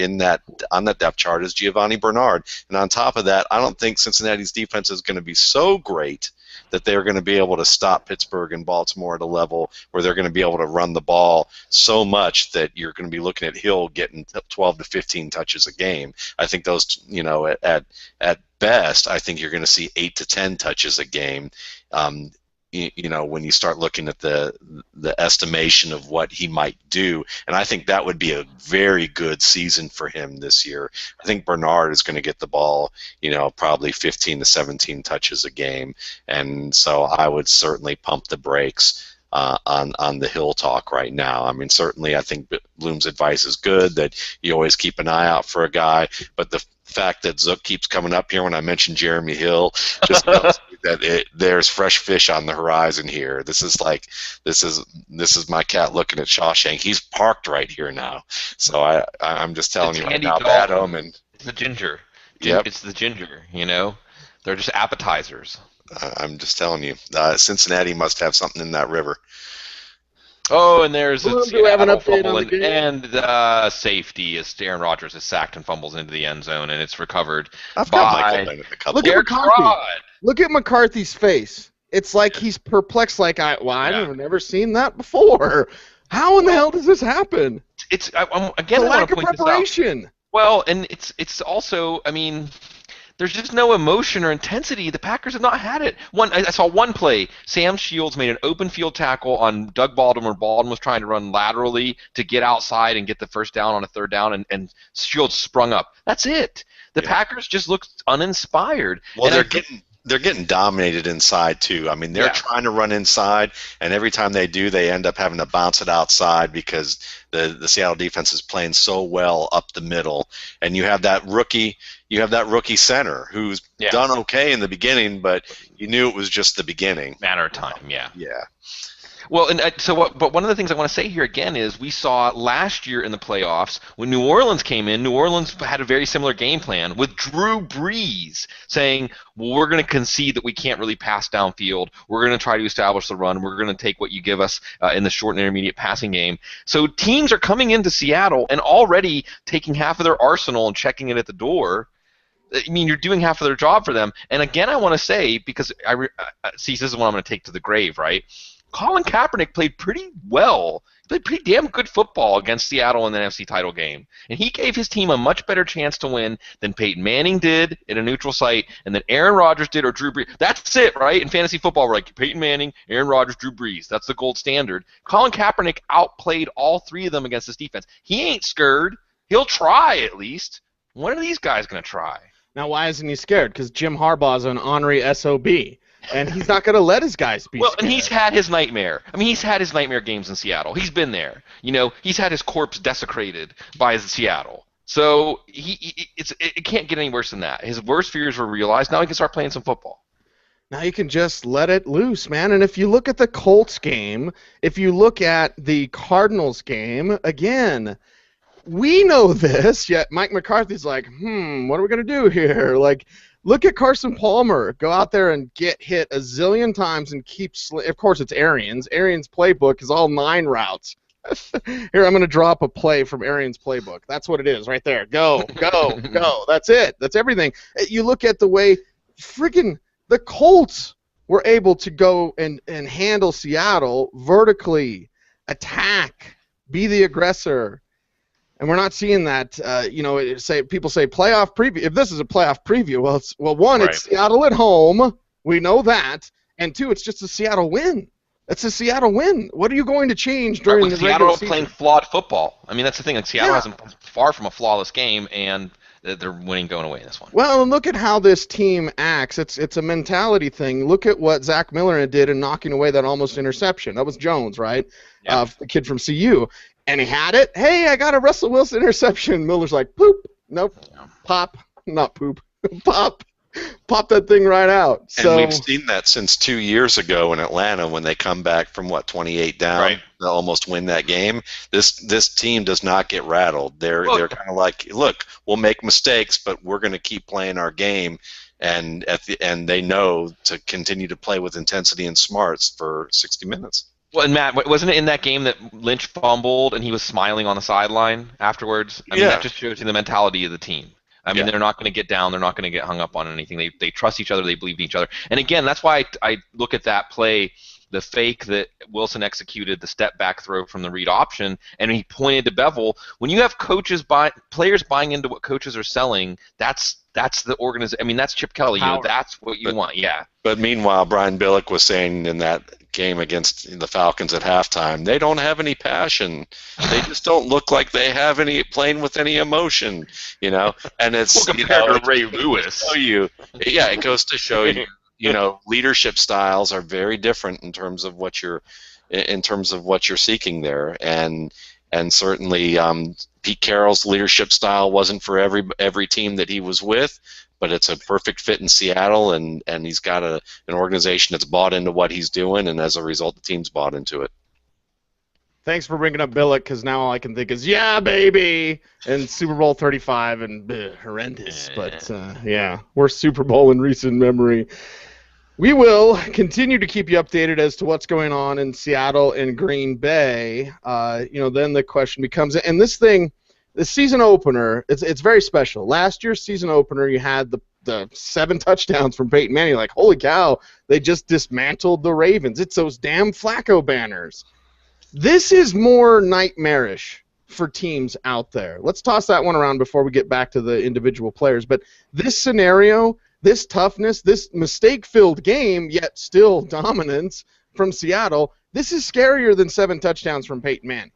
on that depth chart is Giovanni Bernard. And on top of that, I don't think Cincinnati's defense is going to be so great that they're going to be able to stop Pittsburgh and Baltimore at a level where they're going to be able to run the ball so much that you're going to be looking at Hill getting 12 to 15 touches a game. I think those, at best, I think you're going to see 8 to 10 touches a game. When you start looking at the estimation of what he might do, and I think that would be a very good season for him this year. I think Bernard is going to get the ball, probably 15 to 17 touches a game, and so I would certainly pump the brakes on the Hill talk right now. I mean, certainly I think Bloom's advice is good, that you always keep an eye out for a guy, but the fact that Zook keeps coming up here when I mention Jeremy Hill just tells me that there's fresh fish on the horizon here. This is my cat looking at Shawshank. He's parked right here now. So I'm just telling you right now, bad omen. It's the ginger. Yep. It's the ginger, They're just appetizers. I'm just telling you, Cincinnati must have something in that river. Oh, and there's do we have an update on the game? And safety as Aaron Rodgers is sacked and fumbles into the end zone, and it's recovered I've got Michael Bennett a couple. Look at McCarthy. Look at McCarthy's face. It's like he's perplexed. Like I've never seen that before. How in the hell does this happen? It's the lack of preparation. Well, and it's also, there's just no emotion or intensity. The Packers have not had it. I saw one play. Sam Shields made an open field tackle on Doug Baldwin where Baldwin was trying to run laterally to get outside and get the first down on a third down, and Shields sprung up. That's it. The Packers just looked uninspired. Well, they're getting dominated inside too. I mean, they're trying to run inside, and every time they do, they end up having to bounce it outside because the Seattle defense is playing so well up the middle. And you have that rookie center who's done okay in the beginning, but you knew it was just the beginning. Matter of time, yeah. Yeah. Well, and but one of the things I want to say here again is we saw last year in the playoffs when New Orleans came in, New Orleans had a very similar game plan with Drew Brees saying, well, we're going to concede that we can't really pass downfield. We're going to try to establish the run. We're going to take what you give us in the short and intermediate passing game. So teams are coming into Seattle and already taking half of their arsenal and checking it at the door. I mean, you're doing half of their job for them. And again, I want to say, because see, this is what I'm going to take to the grave, right? Colin Kaepernick played pretty well. He played pretty damn good football against Seattle in the NFC title game. And he gave his team a much better chance to win than Peyton Manning did in a neutral site and than Aaron Rodgers did or Drew Brees. That's it, right? In fantasy football, we're like Peyton Manning, Aaron Rodgers, Drew Brees. That's the gold standard. Colin Kaepernick outplayed all three of them against this defense. He ain't scared. He'll try at least. When are these guys going to try? Now, why isn't he scared? Because Jim Harbaugh's an honorary SOB. And he's not going to let his guys be scared. And he's had his nightmare. I mean, he's had his nightmare games in Seattle. He's been there. You know, he's had his corpse desecrated by Seattle. So it can't get any worse than that. His worst fears were realized. Now he can start playing some football. Now you can just let it loose, man. And if you look at the Colts game, if you look at the Cardinals game, again, we know this, yet Mike McCarthy's like, what are we going to do here? Like, look at Carson Palmer. Go out there and get hit a zillion times and keep of course, it's Arians. Arians' playbook is all 9 routes. Here, I'm going to drop a play from Arians' playbook. That's what it is right there. Go, go, go. That's it. That's everything. You look at the way freaking the Colts were able to go and handle Seattle vertically, attack, be the aggressor. And we're not seeing that, people say playoff preview. If this is a playoff preview, one, it's Seattle at home. We know that. And 2, it's just a Seattle win. It's a Seattle win. What are you going to change during the regular season? Seattle playing flawed football. I mean, that's the thing. Like, Seattle hasn't far from a flawless game, and they're winning going away in this one. Well, and look at how this team acts. It's a mentality thing. Look at what Zach Miller did in knocking away that almost interception. That was Jones, right? Yeah. The kid from CU. And he had it. Hey, I got a Russell Wilson interception. Miller's like, poop. Nope. Pop. Not poop. Pop. Pop that thing right out. And we've seen that since 2 years ago in Atlanta when they come back from, 28 down. Right. They'll almost win that game. This team does not get rattled. They're kind of like, look, we'll make mistakes, but we're going to keep playing our game. And at the end, they know to continue to play with intensity and smarts for 60 minutes. Well, and Matt, wasn't it in that game that Lynch fumbled and he was smiling on the sideline afterwards? I mean, that just shows you the mentality of the team. I mean, they're not going to get down. They're not going to get hung up on anything. They trust each other. They believe in each other. And again, that's why I look at that play, the fake that Wilson executed, the step back throw from the read option, and he pointed to Bevel. When you have players buying into what coaches are selling, that's the organization. I mean, that's Chip Kelly. That's what you want. Yeah. But meanwhile, Brian Billick was saying in that game against the Falcons at halftime, they don't have any passion. They just don't look like they have any playing with any emotion, And it's compared to Ray Lewis. It goes to show you. Leadership styles are very different in terms of what you're seeking there, and certainly Pete Carroll's leadership style wasn't for every team that he was with, but it's a perfect fit in Seattle, and he's got an organization that's bought into what he's doing, and as a result, the team's bought into it. Thanks for bringing up Billick, because now all I can think is, yeah, baby, and Super Bowl 35, and horrendous. But, worst Super Bowl in recent memory. We will continue to keep you updated as to what's going on in Seattle and Green Bay. Then the question becomes, and this thing, the season opener, it's very special. Last year's season opener, you had the 7 touchdowns from Peyton Manning. Like, holy cow, they just dismantled the Ravens. It's those damn Flacco banners. This is more nightmarish for teams out there. Let's toss that one around before we get back to the individual players. But this scenario, this toughness, this mistake-filled game, yet still dominance from Seattle, this is scarier than 7 touchdowns from Peyton Manning.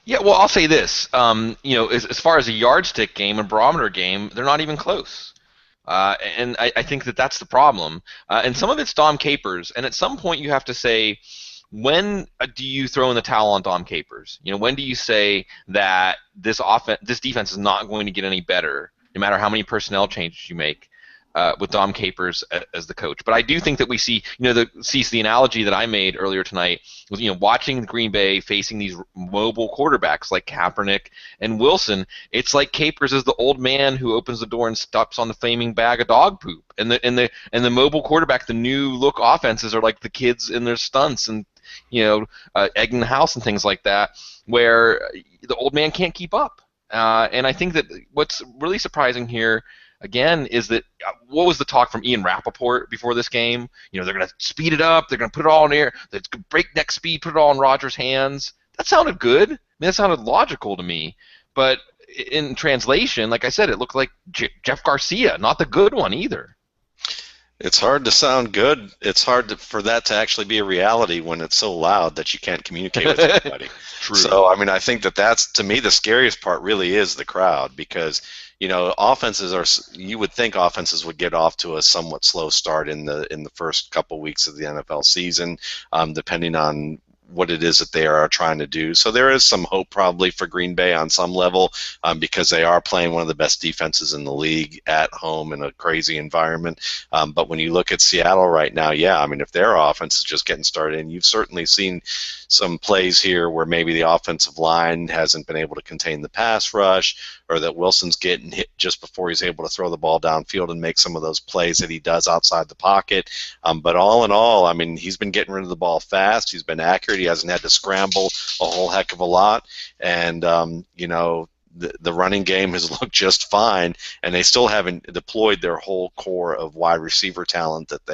Yeah, well, I'll say this. As far as a yardstick game, a barometer game, they're not even close. And I think that's the problem. And some of it's Dom Capers. And at some point you have to say, when do you throw in the towel on Dom Capers? When do you say that this defense is not going to get any better, no matter how many personnel changes you make? With Dom Capers as the coach. But I do think that we see, the analogy that I made earlier tonight was, watching Green Bay facing these mobile quarterbacks like Kaepernick and Wilson. It's like Capers is the old man who opens the door and steps on the flaming bag of dog poop. And the mobile quarterback, the new look offenses are like the kids in their stunts and egging the house and things like that, where the old man can't keep up. And I think that what's really surprising here, again, is that what was the talk from Ian Rappaport before this game? They're going to speed it up. They're going to put it all in air. It's breakneck speed, put it all in Rodgers' hands. That sounded good. I mean, that sounded logical to me. But in translation, like I said, it looked like Jeff Garcia, not the good one either. It's hard to sound good. It's hard for that to actually be a reality when it's so loud that you can't communicate with anybody. True. So, I mean, I think that's, to me, the scariest part really is the crowd, because you would think offenses would get off to a somewhat slow start in the first couple weeks of the NFL season, depending on what it is that they are trying to do. So there is some hope probably for Green Bay on some level, because they are playing one of the best defenses in the league at home in a crazy environment. But when you look at Seattle right now, yeah, I mean, if their offense is just getting started, and you've certainly seen some plays here where maybe the offensive line hasn't been able to contain the pass rush, or that Wilson's getting hit just before he's able to throw the ball downfield and make some of those plays that he does outside the pocket. But all in all, I mean, he's been getting rid of the ball fast. He's been accurate. He hasn't had to scramble a whole heck of a lot. And, the running game has looked just fine, and they still haven't deployed their whole core of wide receiver talent that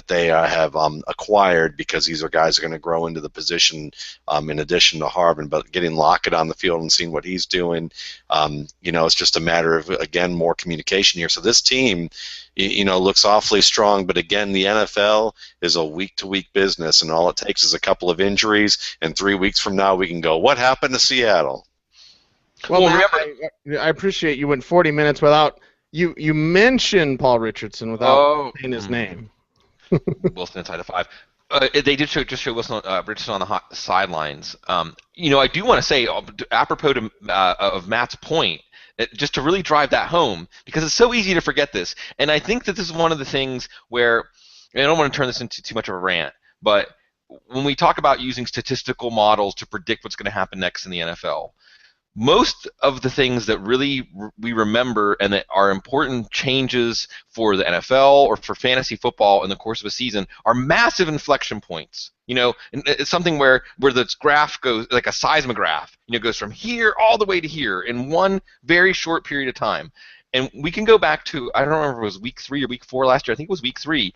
they have acquired, because these are guys who are going to grow into the position in addition to Harvin. But getting Lockett on the field and seeing what he's doing, it's just a matter of, again, more communication here. So this team, looks awfully strong, but again, the NFL is a week-to-week business, and all it takes is a couple of injuries, and 3 weeks from now we can go, what happened to Seattle? Well, Matt, I appreciate you went 40 minutes without you mentioned Paul Richardson without saying his name. Wilson inside the 5. They did just show Wilson Richardson on the sidelines. I do want to say, apropos of Matt's point, just to really drive that home, because it's so easy to forget this. And I think that this is one of the things where, and I don't want to turn this into too much of a rant, but when we talk about using statistical models to predict what's going to happen next in the NFL, most of the things that really we remember and that are important changes for the NFL or for fantasy football in the course of a season are massive inflection points. And it's something where the graph goes like a seismograph, goes from here all the way to here in one very short period of time. And we can go back to, I don't remember if it was week 3 or week 4 last year. I think it was week 3.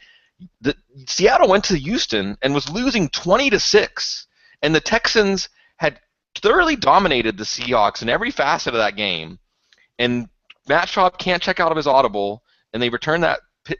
Seattle went to Houston and was losing 20-6, and the Texans had thoroughly dominated the Seahawks in every facet of that game, and Matt Schaub can't check out of his Audible, and they return that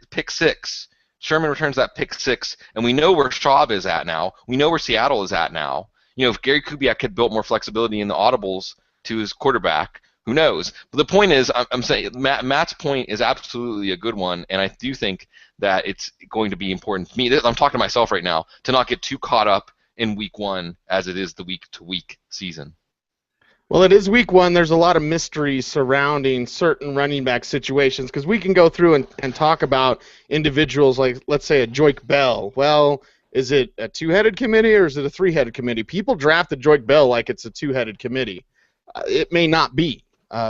pick 6. Sherman returns that pick 6, and we know where Schaub is at now. We know where Seattle is at now. If Gary Kubiak had built more flexibility in the audibles to his quarterback, who knows? But the point is, I'm saying Matt's point is absolutely a good one, and I do think that it's going to be important to me. I'm talking to myself right now, to not get too caught up in week 1 as it is the week-to-week season. Well, it is week 1. There's a lot of mystery surrounding certain running back situations, because we can go through and talk about individuals like, let's say, a Joique Bell. Well, is it a 2-headed committee or is it a 3-headed committee? People drafted Joique Bell like it's a 2-headed committee. It may not be.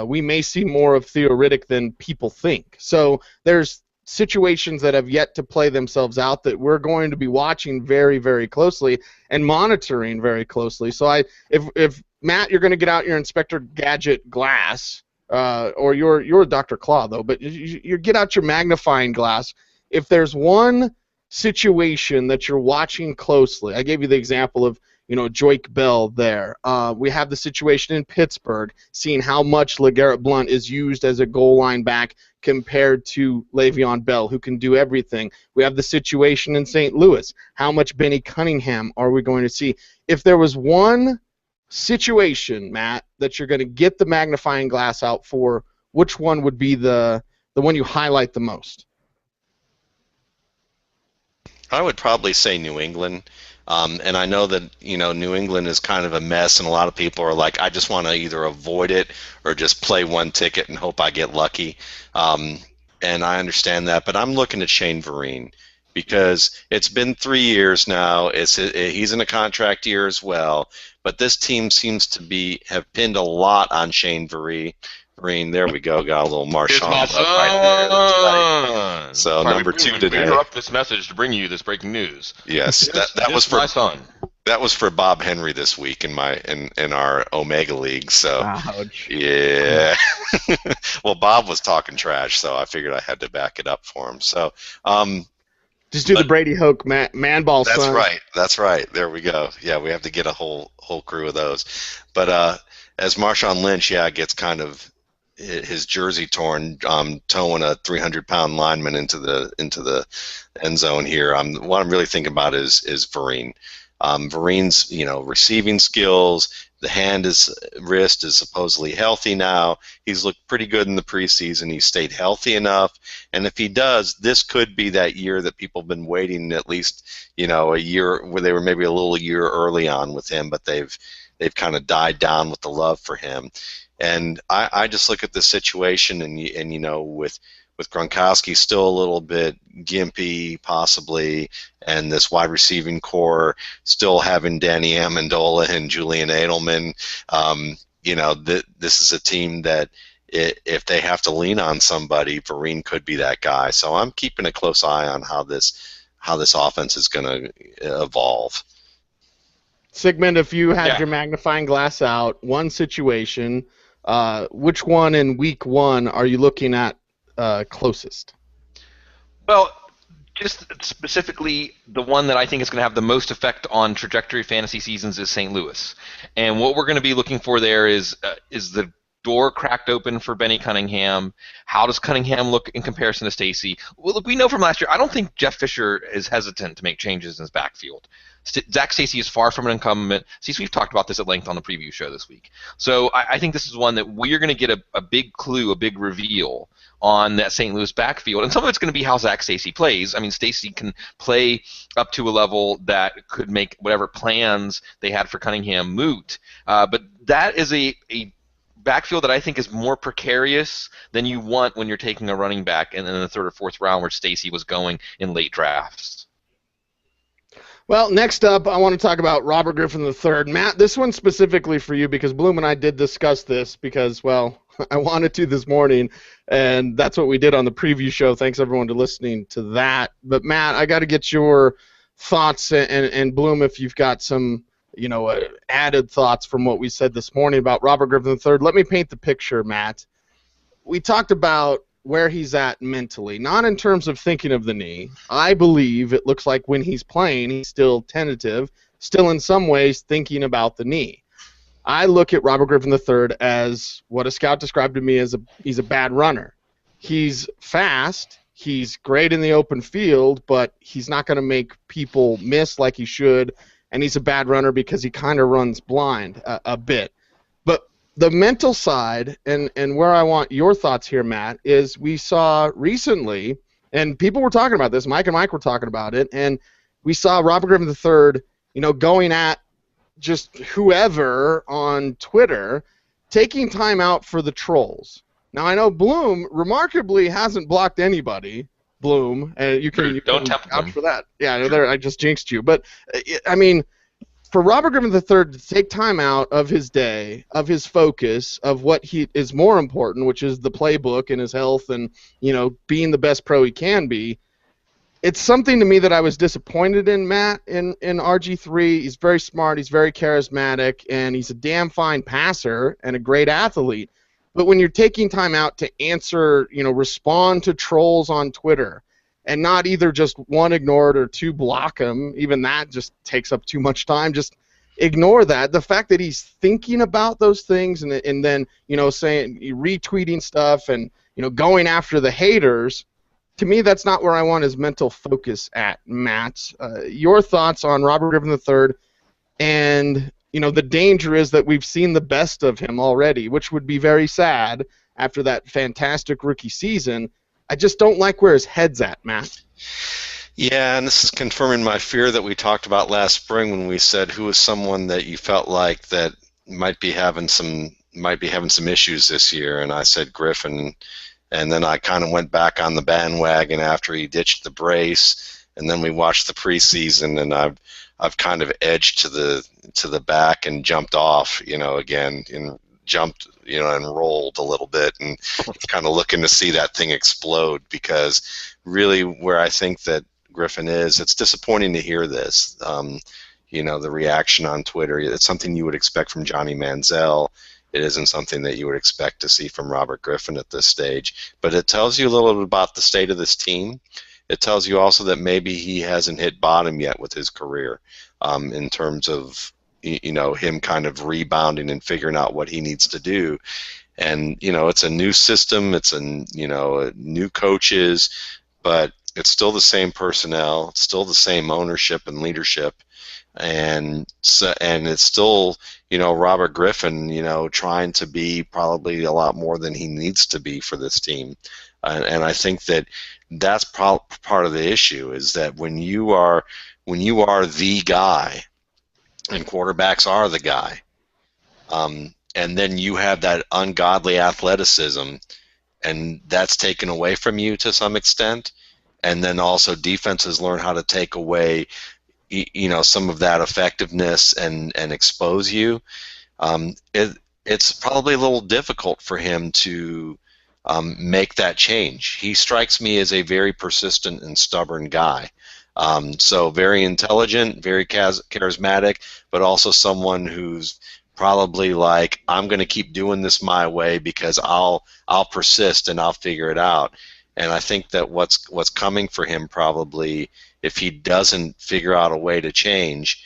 We may see more of Theo Riddick than people think. So there's situations that have yet to play themselves out that we're going to be watching very, very closely and monitoring very closely. So if Matt, you're going to get out your Inspector Gadget glass, or you're Dr. Claw though, but you get out your magnifying glass. If there's one situation that you're watching closely, I gave you the example of Joique Bell there. We have the situation in Pittsburgh, seeing how much LeGarrette Blount is used as a goal line back compared to Le'Veon Bell, who can do everything. We have the situation in St. Louis. How much Benny Cunningham are we going to see? If there was one situation, Matt, that you're going to get the magnifying glass out for, which one would be the the one you highlight the most? I would probably say New England. And I know that, New England is kind of a mess, and a lot of people are like, I just want to either avoid it or just play one ticket and hope I get lucky. And I understand that, but I'm looking at Shane Vereen because it's been 3 years now. He's in a contract year as well, but this team seems to have pinned a lot on Shane Vereen. There we go. Got a little Marshawn right there. So number 2 today. Interrupt this message to bring you this breaking news. Yes, that was for my son. That was for Bob Henry this week in our Omega League. So ouch. Yeah. Well, Bob was talking trash, so I figured I had to back it up for him. So just do the Brady Hoke man ball. That's son. right. That's right. There we go. Yeah, we have to get a whole crew of those. But as Marshawn Lynch, gets kind of his jersey torn, towing a 300-pound lineman into the end zone here. What I'm really thinking about is Vereen. Vereen's receiving skills, the wrist is supposedly healthy now. He's looked pretty good in the preseason. He's stayed healthy enough, and if he does, this could be that year that people have been waiting at least a year, where they were maybe a little year early on with him, but they've kind of died down with the love for him. And I just look at this situation, and with Gronkowski still a little bit gimpy, possibly, and this wide receiving core still having Danny Amendola and Julian Edelman, this is a team that if they have to lean on somebody, Vereen could be that guy. So I'm keeping a close eye on how this offense is going to evolve. Sigmund, if you had your magnifying glass out, one situation, which one in week 1 are you looking at closest? Well, just specifically, the one that I think is going to have the most effect on trajectory fantasy seasons is St. Louis. And what we're going to be looking for there is the door cracked open for Benny Cunningham. How does Cunningham look in comparison to Stacy? Well, look, we know from last year, I don't think Jeff Fisher is hesitant to make changes in his backfield. Zach Stacy is far from an incumbent. See, we've talked about this at length on the preview show this week. So I think this is one that we're going to get a big clue, a big reveal on that St. Louis backfield. And some of it's going to be how Zach Stacy plays. I mean, Stacy can play up to a level that could make whatever plans they had for Cunningham moot. But that is a backfield that I think is more precarious than you want when you're taking a running back in the 3rd or 4th round where Stacy was going in late drafts. Well, next up, I want to talk about Robert Griffin III. Matt, this one's specifically for you because Bloom and I did discuss this because, well, I wanted to this morning, and that's what we did on the preview show. Thanks, everyone, for listening to that. But, Matt, I got to get your thoughts, and Bloom, if you've got some added thoughts from what we said this morning about Robert Griffin III. Let me paint the picture, Matt. We talked about where he's at mentally, not in terms of thinking of the knee. I believe it looks like when he's playing, he's still tentative, still in some ways thinking about the knee. I look at Robert Griffin III as what a scout described to me as he's a bad runner. He's fast, he's great in the open field, but he's not going to make people miss like he should, and he's a bad runner because he kind of runs blind a bit. But the mental side, and where I want your thoughts here, Matt, is we saw recently, and people were talking about this, Mike and Mike were talking about it, and we saw Robert Griffin III, going at just whoever on Twitter, taking time out for the trolls. Now, I know Bloom remarkably hasn't blocked anybody, Bloom, and you can vouch for that. Yeah, I just jinxed you. But, I mean, for Robert Griffin III to take time out of his day, of his focus, of what he is more important, which is the playbook and his health and, being the best pro he can be, it's something to me that I was disappointed in, Matt, in RG3. He's very smart, he's very charismatic, and he's a damn fine passer and a great athlete. But when you're taking time out to answer, respond to trolls on Twitter, and not either just one, ignore it, or two, block them, even that just takes up too much time, just ignore that. The fact that he's thinking about those things and then, saying, retweeting stuff and, going after the haters, to me, that's not where I want his mental focus at, Matt. Your thoughts on Robert Griffin III, and the danger is that we've seen the best of him already, which would be very sad after that fantastic rookie season. I just don't like where his head's at, Matt. Yeah, and this is confirming my fear that we talked about last spring when we said who was someone that you felt like that might be having some issues this year, and I said Griffin, and then I kind of went back on the bandwagon after he ditched the brace, and then we watched the preseason, and I've kind of edged to the back and jumped off, again, and jumped, and rolled a little bit, and kind of looking to see that thing explode, because really where I think that Griffin is, it's disappointing to hear this. The reaction on Twitter, it's something you would expect from Johnny Manziel. It isn't something that you would expect to see from Robert Griffin at this stage. But it tells you a little bit about the state of this team. It tells you also that maybe he hasn't hit bottom yet with his career, in terms of him kind of rebounding and figuring out what he needs to do. And it's a new system, it's new coaches, but it's still the same personnel, it's still the same ownership and leadership, and it's still Robert Griffin trying to be probably a lot more than he needs to be for this team, and I think that's part of the issue, is that when you are the guy, and quarterbacks are the guy, and then you have that ungodly athleticism, and that's taken away from you to some extent. And then also defenses learn how to take away, some of that effectiveness and expose you. It's probably a little difficult for him to make that change. He strikes me as a very persistent and stubborn guy. So very intelligent, very charismatic, but also someone who's probably like, I'm going to keep doing this my way because I'll persist and I'll figure it out. And I think that what's coming for him probably, if he doesn't figure out a way to change,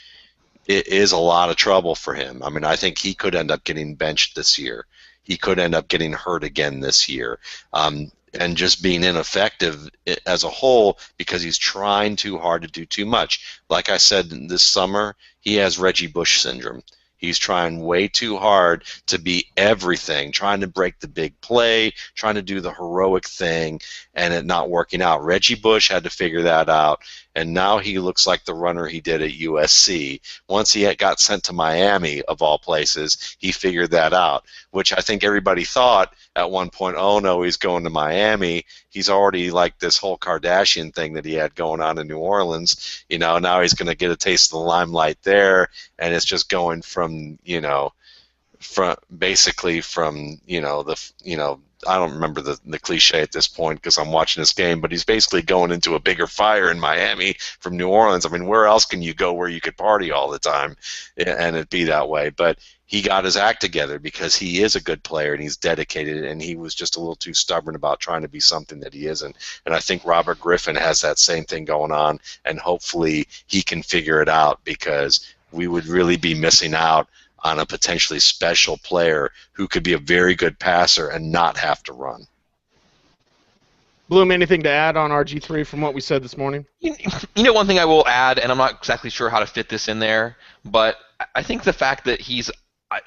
it is a lot of trouble for him. I mean, I think he could end up getting benched this year. He could end up getting hurt again this year, and just being ineffective as a whole because he's trying too hard to do too much. Like I said, this summer, he has Reggie Bush syndrome. He's trying way too hard to be everything, trying to break the big play, trying to do the heroic thing, and it not working out. Reggie Bush had to figure that out, and now he looks like the runner he did at USC. Once he got sent to Miami, of all places, he figured that out, which I think everybody thought at one point, oh no, he's going to Miami. He's already like this whole Kardashian thing that he had going on in New Orleans. Now he's going to get a taste of the limelight there, and it's just going from I don't remember the cliche at this point because I'm watching this game, but he's basically going into a bigger fire in Miami from New Orleans. I mean, where else can you go where you could party all the time and it be that way? But he got his act together because he is a good player and he's dedicated, and he was just a little too stubborn about trying to be something that he isn't. And I think Robert Griffin has that same thing going on, and hopefully he can figure it out, because we would really be missing out on a potentially special player who could be a very good passer and not have to run. Bloom, anything to add on RG3 from what we said this morning? One thing I will add, and I'm not exactly sure how to fit this in there, but I think the fact that he's,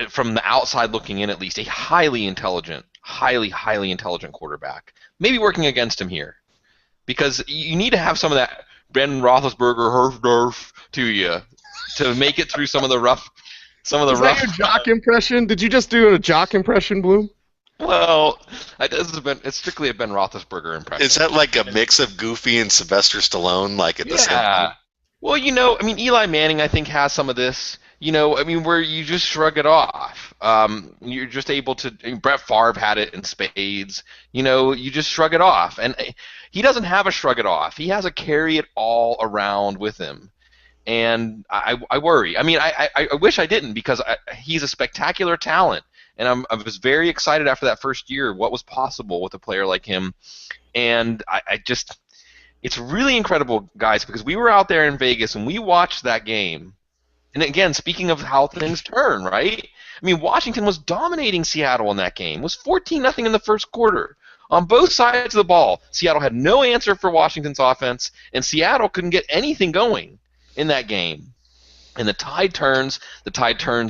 from the outside looking in at least, a highly intelligent quarterback, maybe working against him here, because you need to have some of that Ben Roethlisberger herf to you to make it through some of the rough. Is that your jock impression? Did you just do a jock impression, Bloom? Well, it's strictly a Ben Roethlisberger impression. Is that like a mix of Goofy and Sylvester Stallone, like at the same time? Well, Eli Manning, I think, has some of this. Where you just shrug it off. You're just able to. Brett Favre had it in spades. You just shrug it off, and he doesn't have a shrug it off. He has a carry it all around with him. And I worry. I mean, I wish I didn't, because he's a spectacular talent, and I was very excited after that first year what was possible with a player like him. And it's really incredible, guys, because we were out there in Vegas and we watched that game. And again, speaking of how things turn, right? I mean, Washington was dominating Seattle in that game. It was 14-0 in the first quarter. On both sides of the ball, Seattle had no answer for Washington's offense, and Seattle couldn't get anything going in that game. And the tide turns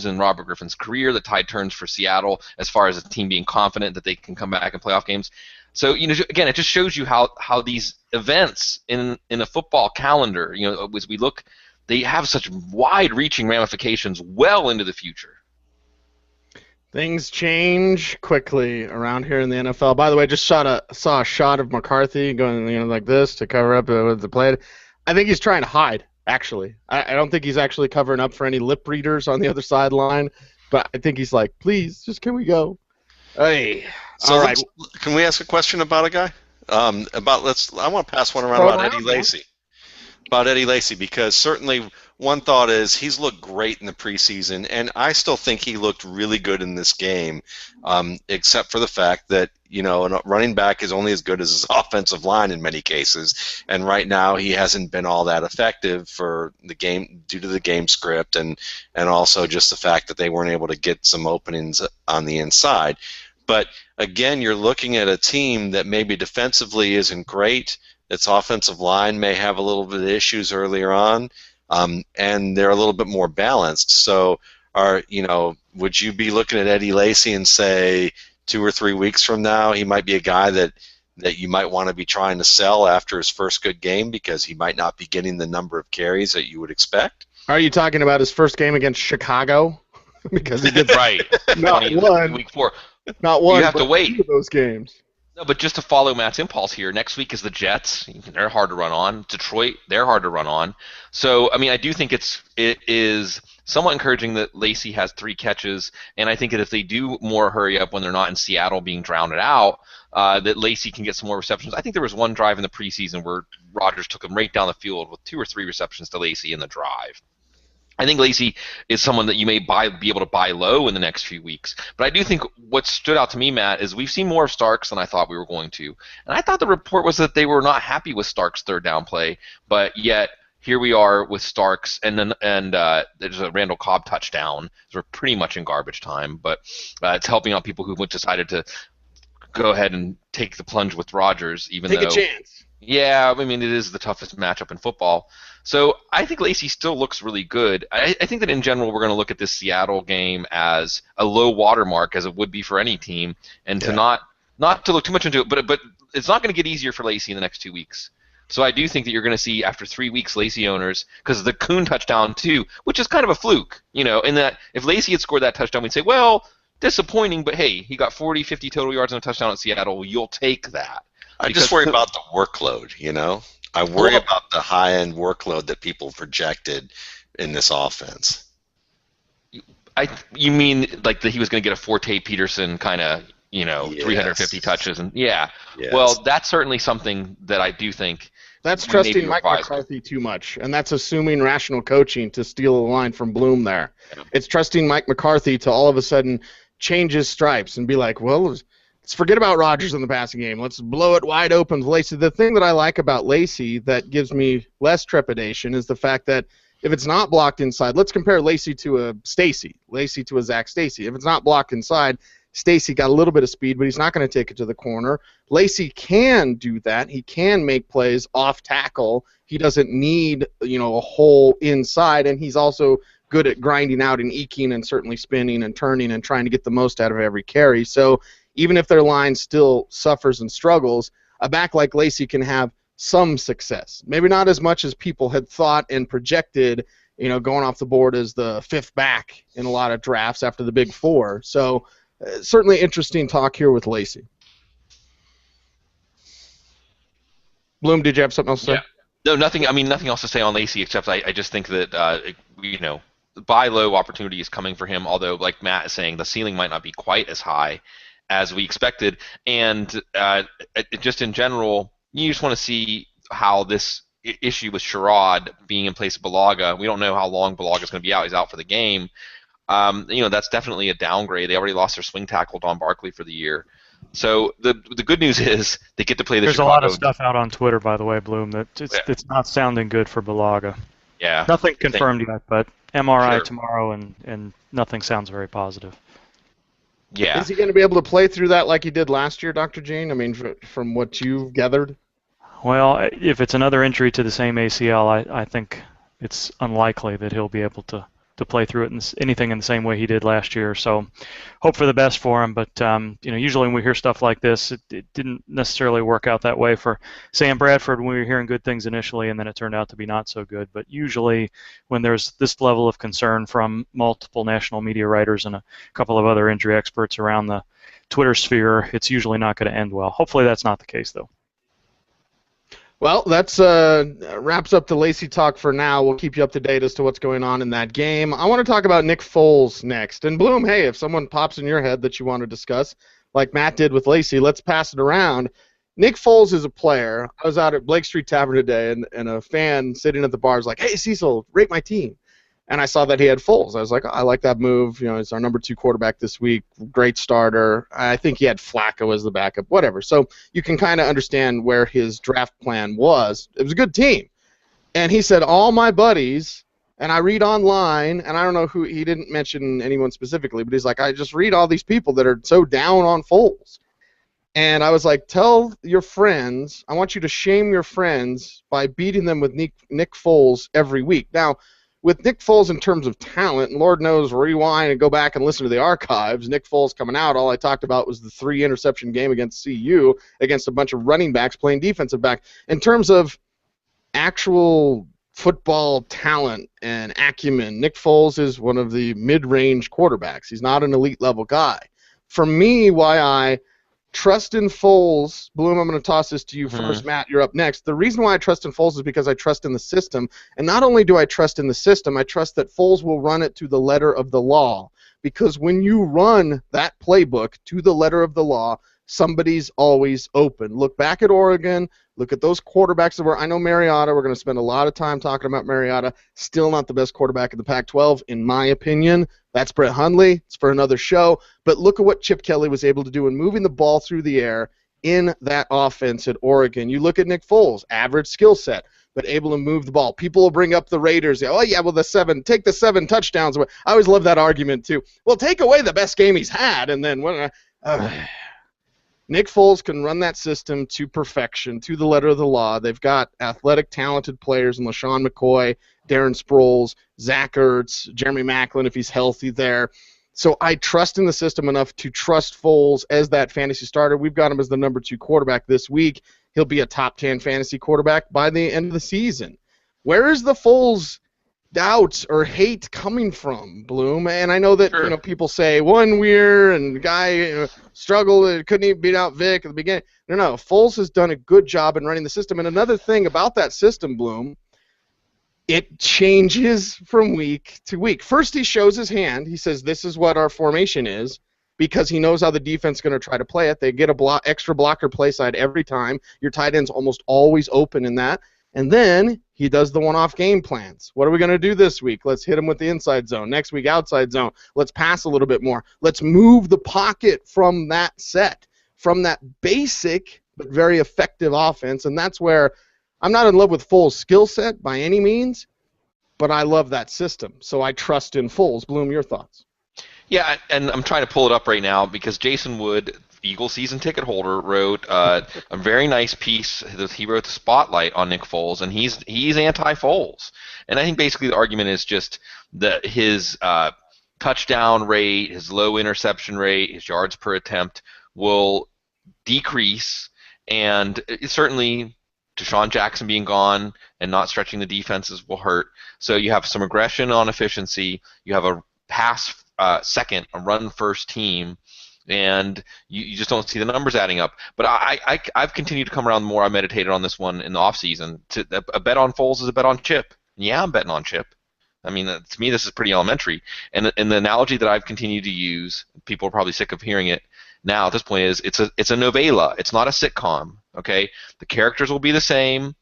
in Robert Griffin's career. The tide turns for Seattle as far as a team being confident that they can come back in playoff games. So, again, it just shows you how these events in a football calendar, as we look, they have such wide-reaching ramifications well into the future. Things change quickly around here in the NFL. By the way, just saw a shot of McCarthy going, like this to cover up with the play. I think he's trying to hide. Actually, I don't think he's actually covering up for any lip readers on the other sideline, but I think he's like, please, just can we go? Hey, so all right. Can we ask a question about a guy? I want to pass one around about Eddie Lacy. About Eddie Lacy, because certainly one thought is he's looked great in the preseason, and I still think he looked really good in this game, except for the fact that a running back is only as good as his offensive line in many cases, and right now he hasn't been all that effective for the game due to the game script and also just the fact that they weren't able to get some openings on the inside. But again, you're looking at a team that maybe defensively isn't great. Its offensive line may have a little bit of issues earlier on, and they're a little bit more balanced. So, would you be looking at Eddie Lacy and say 2 or 3 weeks from now he might be a guy that you might want to be trying to sell after his first good game because he might not be getting the number of carries that you would expect? Are you talking about his first game against Chicago? Because he did right. Not one. Week 4. Not one. You have to wait. 2 of those games. No, but just to follow Matt's impulse here, next week is the Jets. They're hard to run on. Detroit, they're hard to run on. So, I do think it is somewhat encouraging that Lacy has 3 catches, and I think that if they do more hurry up when they're not in Seattle being drowned out, that Lacy can get some more receptions. I think there was one drive in the preseason where Rodgers took him right down the field with 2 or 3 receptions to Lacy in the drive. I think Lacy is someone that you may be able to buy low in the next few weeks. But I do think what stood out to me, Matt, is we've seen more of Starks than I thought we were going to. And I thought the report was that they were not happy with Starks' third down play, but yet here we are with Starks, and there's a Randall Cobb touchdown. So we're pretty much in garbage time, but it's helping out people who decided to go ahead and take the plunge with Rodgers, take a chance. Yeah, it is the toughest matchup in football. So I think Lacy still looks really good. I think that in general we're going to look at this Seattle game as a low watermark, as it would be for any team, and to not to look too much into it. But it's not going to get easier for Lacy in the next 2 weeks. So I do think that you're going to see after 3 weeks Lacy owners, because the Kuhn touchdown too, which is kind of a fluke, in that if Lacy had scored that touchdown, we'd say, well, disappointing, but hey, he got 40, 50 total yards and a touchdown at Seattle. You'll take that. I just worry about the workload, I worry about the high-end workload that people projected in this offense. You mean like that he was going to get a Forte Peterson kind of, 350 touches? And yes. Well, that's certainly something that I do think. That's trusting Mike McCarthy too much, and that's assuming rational coaching, to steal a line from Bloom there. Yeah. It's trusting Mike McCarthy to all of a sudden change his stripes and be like, well, let's forget about Rodgers in the passing game. Let's blow it wide open with Lacy. The thing that I like about Lacy that gives me less trepidation is the fact that if it's not blocked inside, let's compare Lacy to a Stacy, Lacy to a Zach Stacy. If it's not blocked inside, Stacy got a little bit of speed, but he's not going to take it to the corner. Lacy can do that. He can make plays off tackle. He doesn't need, a hole inside, and he's also good at grinding out and eking and certainly spinning and turning and trying to get the most out of every carry. So even if their line still suffers and struggles, a back like Lacy can have some success. Maybe not as much as people had thought and projected, going off the board as the 5th back in a lot of drafts after the Big 4. So certainly interesting talk here with Lacy. Bloom, did you have something else to say? Yeah. No, nothing. Nothing else to say on Lacy except I just think that buy low opportunity is coming for him. Although, like Matt is saying, the ceiling might not be quite as high as we expected. And just in general, you just want to see how this issue with Sherrod being in place of Bulaga. We don't know how long Bulaga's going to be out. He's out for the game. That's definitely a downgrade. They already lost their swing tackle, Don Barkley, for the year. So the good news is they get to play the There's Chicago. a lot of stuff out on Twitter, by the way, Bloom, that it's not sounding good for Bulaga. Yeah. Nothing confirmed yet, but MRI tomorrow, and nothing sounds very positive. Yeah. Is he going to be able to play through that like he did last year, Dr. Gene? From what you've gathered? Well, if it's another injury to the same ACL, I think it's unlikely that he'll be able to play through it and anything in the same way he did last year. So hope for the best for him. But usually when we hear stuff like this, it didn't necessarily work out that way for Sam Bradford when we were hearing good things initially, and then it turned out to be not so good. But usually when there's this level of concern from multiple national media writers and a couple of other injury experts around the Twitter sphere, it's usually not going to end well. Hopefully that's not the case, though. Well, that's wraps up the Lacy talk for now. We'll keep you up to date as to what's going on in that game. I want to talk about Nick Foles next. And Bloom, hey, if someone pops in your head that you want to discuss, like Matt did with Lacy, let's pass it around. Nick Foles is a player. I was out at Blake Street Tavern today, and a fan sitting at the bar was like, "Hey, Cecil, rate my team." And I saw that he had Foles. I was like, oh, I like that move. He's our number 2 quarterback this week. Great starter. I think he had Flacco as the backup, whatever. So you can kind of understand where his draft plan was. It was a good team. And he said, all my buddies, and I read online, and I don't know who, he didn't mention anyone specifically, but he's like, I just read all these people that are so down on Foles. And I was like, tell your friends, I want you to shame your friends by beating them with Nick Foles every week. Now, with Nick Foles in terms of talent, and Lord knows, rewind and go back and listen to the archives, Nick Foles coming out, all I talked about was the 3-interception game against CU against a bunch of running backs playing defensive back. In terms of actual football talent and acumen, Nick Foles is one of the mid-range quarterbacks. He's not an elite-level guy. For me, why I trust in Foles, Bloom, I'm going to toss this to you first. Matt, you're up next. The reason why I trust in Foles is because I trust in the system. And not only do I trust in the system, I trust that Foles will run it to the letter of the law. Because when you run that playbook to the letter of the law, somebody's always open. Look back at Oregon. Look at those quarterbacks that were. I know Mariota. We're going to spend a lot of time talking about Mariota. Still not the best quarterback in the Pac-12, in my opinion. That's Brett Hundley. It's for another show. But look at what Chip Kelly was able to do in moving the ball through the air in that offense at Oregon. You look at Nick Foles, average skill set, but able to move the ball. People will bring up the Raiders. Oh, yeah, well, take the 7 touchdowns away. I always love that argument, too. Well, take away the best game he's had, and then Nick Foles can run that system to perfection, to the letter of the law. They've got athletic, talented players in LaShawn McCoy, Darren Sproles, Zach Ertz, Jeremy Maclin if he's healthy there. So I trust in the system enough to trust Foles as that fantasy starter. We've got him as the number 2 quarterback this week. He'll be a top 10 fantasy quarterback by the end of the season. Where is the Foles doubts or hate coming from, Bloom? And I know that people say 1 year and the guy struggled, couldn't even beat out Vic at the beginning. No, Foles has done a good job in running the system. And another thing about that system, Bloom, it changes from week to week. First, he shows his hand. He says, this is what our formation is, because he knows how the defense is going to try to play it. They get a extra blocker play side every time. Your tight end's almost always open in that. And then he does the one-off game plans. What are we going to do this week? Let's hit him with the inside zone. Next week, outside zone. Let's pass a little bit more. Let's move the pocket from that set, from that basic but very effective offense. And that's where I'm not in love with Foles' skill set by any means, but I love that system. So I trust in Foles. Bloom, your thoughts? Yeah, and I'm trying to pull it up right now because Jason Wood, Eagles season ticket holder, wrote a very nice piece. He wrote the spotlight on Nick Foles, and he's anti-Foles. And I think basically the argument is just that his touchdown rate, his low interception rate, his yards per attempt will decrease, and certainly Deshaun Jackson being gone and not stretching the defenses will hurt. So you have some aggression on efficiency. You have a pass second, a run first team, and you just don't see the numbers adding up. But I've continued to come around more. I meditated on this one in the offseason. A bet on Foles is a bet on Chip. Yeah, I'm betting on Chip. I mean, to me, this is pretty elementary. And the analogy that I've continued to use, people are probably sick of hearing it now at this point, is it's a novela. It's not a sitcom. Okay, the characters will be the same.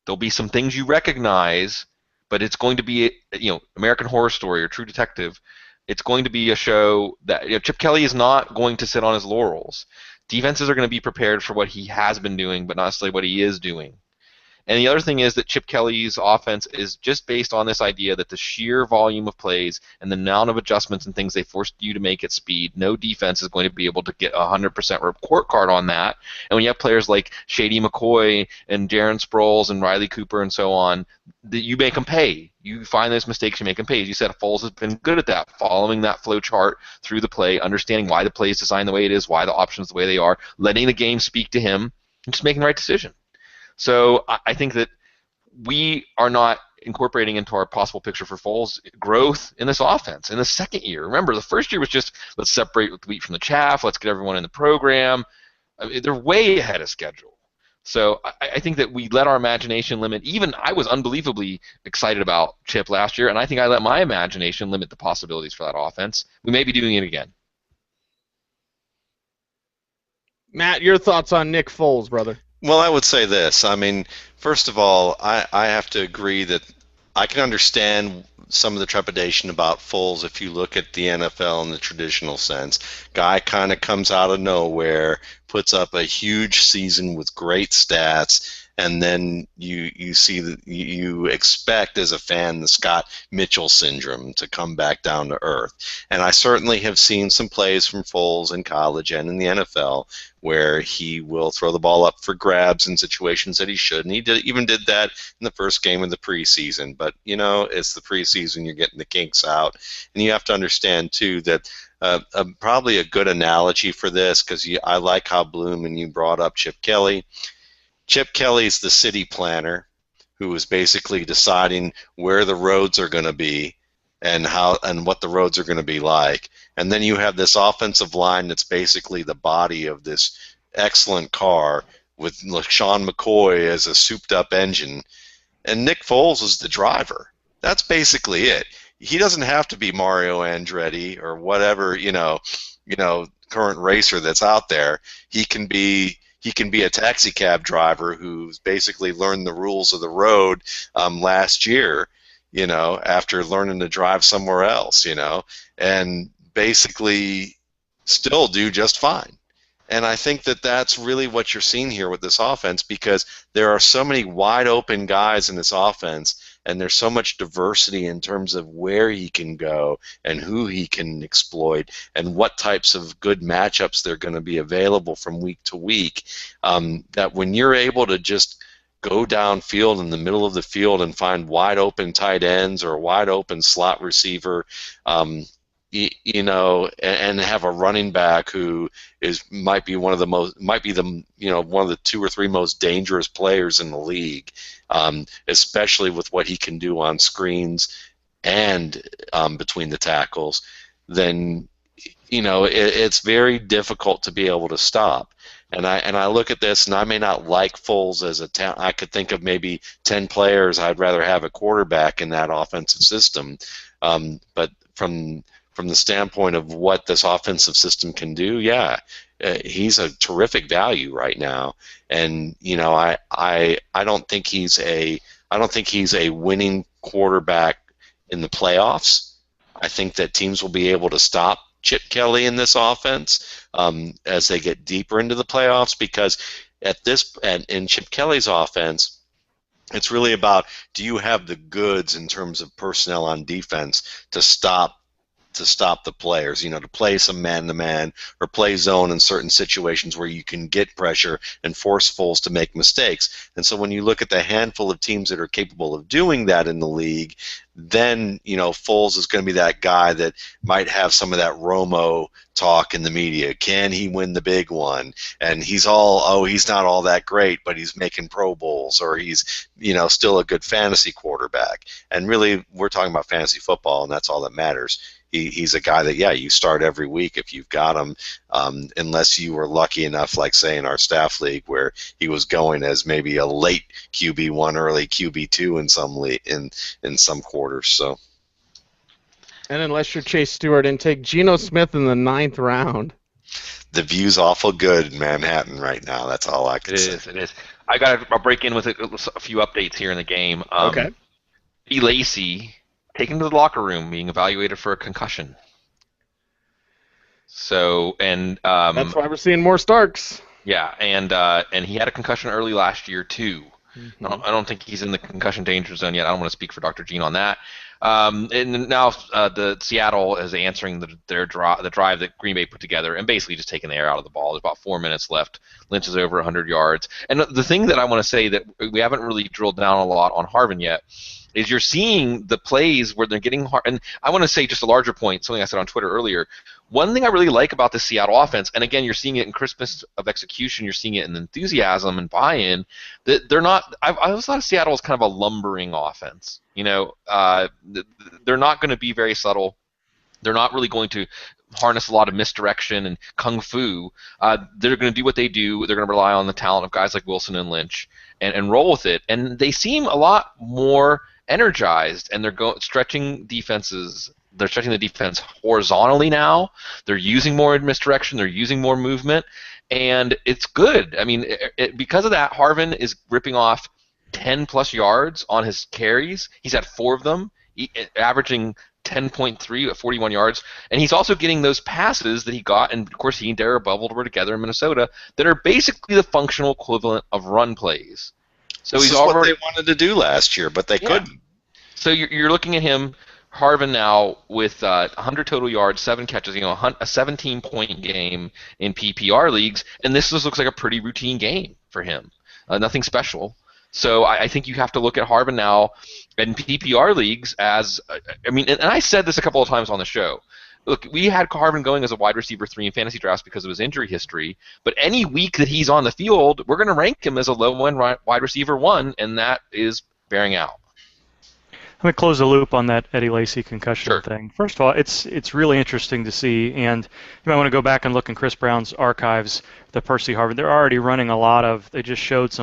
There'll be some things you recognize, but it's going to be American Horror Story or True Detective. It's going to be a show that Chip Kelly is not going to sit on his laurels. Defenses are going to be prepared for what he has been doing, but not necessarily what he is doing. And the other thing is that Chip Kelly's offense is just based on this idea that the sheer volume of plays and the amount of adjustments and things they forced you to make at speed, no defense is going to be able to get a 100% report card on that. And when you have players like Shady McCoy and Darren Sproles and Riley Cooper and so on, that you make them pay. You find those mistakes, you make them pay. As you said, Foles has been good at that, following that flow chart through the play, understanding why the play is designed the way it is, why the options the way they are, letting the game speak to him, and just making the right decision. So I think that we are not incorporating into our possible picture for Foles growth in this offense in the second year. Remember, the first year was just let's separate the wheat from the chaff, let's get everyone in the program. I mean, they're way ahead of schedule. So I think that we let our imagination limit. Even I was unbelievably excited about Chip last year, and I think I let my imagination limit the possibilities for that offense. We may be doing it again. Matt, your thoughts on Nick Foles, brother? Well, I would say this. I mean, first of all, I have to agree that I can understand some of the trepidation about Foles if you look at the NFL in the traditional sense. Guy kind of comes out of nowhere, puts up a huge season with great stats, and then you see that you expect as a fan the Scott Mitchell syndrome to come back down to earth. And I certainly have seen some plays from Foles in college and in the NFL where he will throw the ball up for grabs in situations that he shouldn't. He even did that in the first game of the preseason. But, you know, it's the preseason, you're getting the kinks out. And you have to understand, too, that probably a good analogy for this, because I like how Bloom and you brought up Chip Kelly. Chip Kelly's the city planner who is basically deciding where the roads are going to be and what the roads are going to be like. And then you have this offensive line that's basically the body of this excellent car with LaShawn McCoy as a souped-up engine. And Nick Foles is the driver. That's basically it. He doesn't have to be Mario Andretti or whatever, current racer that's out there. He can be a taxi cab driver who's basically learned the rules of the road last year, after learning to drive somewhere else, and basically still do just fine. And I think that that's really what you're seeing here with this offense, because there are so many wide open guys in this offense, and there's so much diversity in terms of where he can go and who he can exploit and what types of good matchups they're going to be available from week to week, that when you're able to just go downfield in the middle of the field and find wide open tight ends or a wide open slot receiver, and have a running back who might be one of the 2 or 3 most dangerous players in the league, especially with what he can do on screens and between the tackles, then it's very difficult to be able to stop. And I look at this, and I may not like Foles as a talent. I could think of maybe 10 players I'd rather have a quarterback in that offensive system. But from the standpoint of what this offensive system can do, he's a terrific value right now. And I don't think he's a winning quarterback in the playoffs. I think that teams will be able to stop Chip Kelly in this offense as they get deeper into the playoffs, because in Chip Kelly's offense, it's really about, do you have the goods in terms of personnel on defense to stop the players, to play some man-to-man or play zone in certain situations where you can get pressure and force Foles to make mistakes. And so when you look at the handful of teams that are capable of doing that in the league, then, Foles is going to be that guy that might have some of that Romo talk in the media. Can he win the big one? And he's not all that great, but he's making Pro Bowls, or he's, still a good fantasy quarterback. And really, we're talking about fantasy football, and that's all that matters. He's a guy that, you start every week if you've got him, unless you were lucky enough, like, say, in our staff league, where he was going as maybe a late QB1, early QB2 in some quarters. So, and unless you're Chase Stewart and take Geno Smith in the 9th round. The view's awful good in Manhattan right now. That's all I can say. It is. I'll break in with a few updates here in the game. Okay. Eddie Lacy taken to the locker room, being evaluated for a concussion. So, and that's why we're seeing more Starks. Yeah, and he had a concussion early last year too. Mm-hmm. I don't think he's in the concussion danger zone yet. I don't want to speak for Dr. Gene on that. And now the Seattle is answering the drive that Green Bay put together and basically just taking the air out of the ball. There's about 4 minutes left. Lynch is over 100 yards. And the thing that I want to say that we haven't really drilled down a lot on Harvin yet is you're seeing the plays where they're getting hard. And I want to say just a larger point, something I said on Twitter earlier. One thing I really like about the Seattle offense, and again, you're seeing it in crispness of execution, you're seeing it in enthusiasm and buy-in, that they're not. I always thought of Seattle as kind of a lumbering offense. They're not going to be very subtle. They're not really going to harness a lot of misdirection and kung fu. They're going to do what they do. They're going to rely on the talent of guys like Wilson and Lynch and roll with it. And they seem a lot more energized, and they're stretching defenses. They're stretching the defense horizontally now. They're using more misdirection. They're using more movement, and it's good. I mean, because of that, Harvin is ripping off 10-plus yards on his carries. He's had 4 of them, averaging 10.3 at 41 yards, and he's also getting those passes that he got, and of course he and Dara Bubble were together in Minnesota, that are basically the functional equivalent of run plays. So this he's is already what they wanted to do last year, but they couldn't. So you're looking at him, Harvin now with 100 total yards, 7 catches, a 17-point game in PPR leagues, and this just looks like a pretty routine game for him. Nothing special. So I think you have to look at Harvin now in PPR leagues as, and I said this a couple of times on the show. Look, we had Harvin going as a wide receiver 3 in fantasy drafts because of his injury history, but any week that he's on the field, we're going to rank him as a low-end wide receiver 1, and that is bearing out. Let me close the loop on that Eddie Lacy concussion Sure. thing. First of all, it's really interesting to see, and you might want to go back and look in Chris Brown's archives, the Percy Harvin. They're already running a lot of. They just showed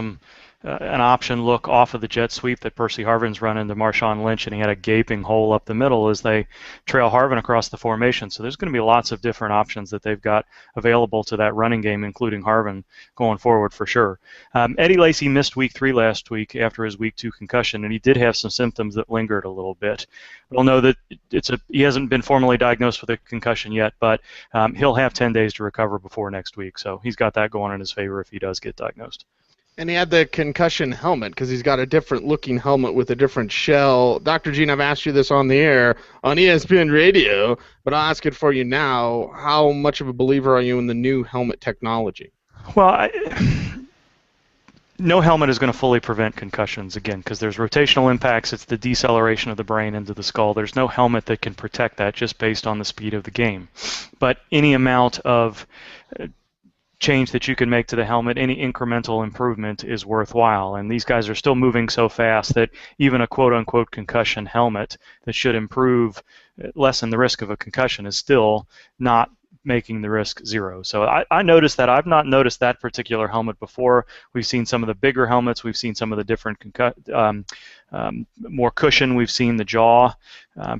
an option look off of the jet sweep that Percy Harvin's running to Marshawn Lynch, and he had a gaping hole up the middle as they trail Harvin across the formation. So there's going to be lots of different options that they've got available to that running game, including Harvin going forward for sure. Eddie Lacy missed week 3 last week after his week 2 concussion, and he did have some symptoms that lingered a little bit. We'll know that he hasn't been formally diagnosed with a concussion yet, but he'll have 10 days to recover before next week. So he's got that going in his favor if he does get diagnosed. And he had the concussion helmet because he's got a different looking helmet with a different shell. Dr. Gene, I've asked you this on the air on ESPN Radio, but I'll ask it for you now. How much of a believer are you in the new helmet technology? Well, no helmet is going to fully prevent concussions, again, because there's rotational impacts. It's the deceleration of the brain into the skull. There's no helmet that can protect that just based on the speed of the game. But any amount of change that you can make to the helmet, any incremental improvement is worthwhile. And these guys are still moving so fast that even a quote-unquote concussion helmet that should lessen the risk of a concussion is still not making the risk 0. So I noticed that. I've not noticed that particular helmet before. We've seen some of the bigger helmets. We've seen some of the different more cushion. We've seen the jaw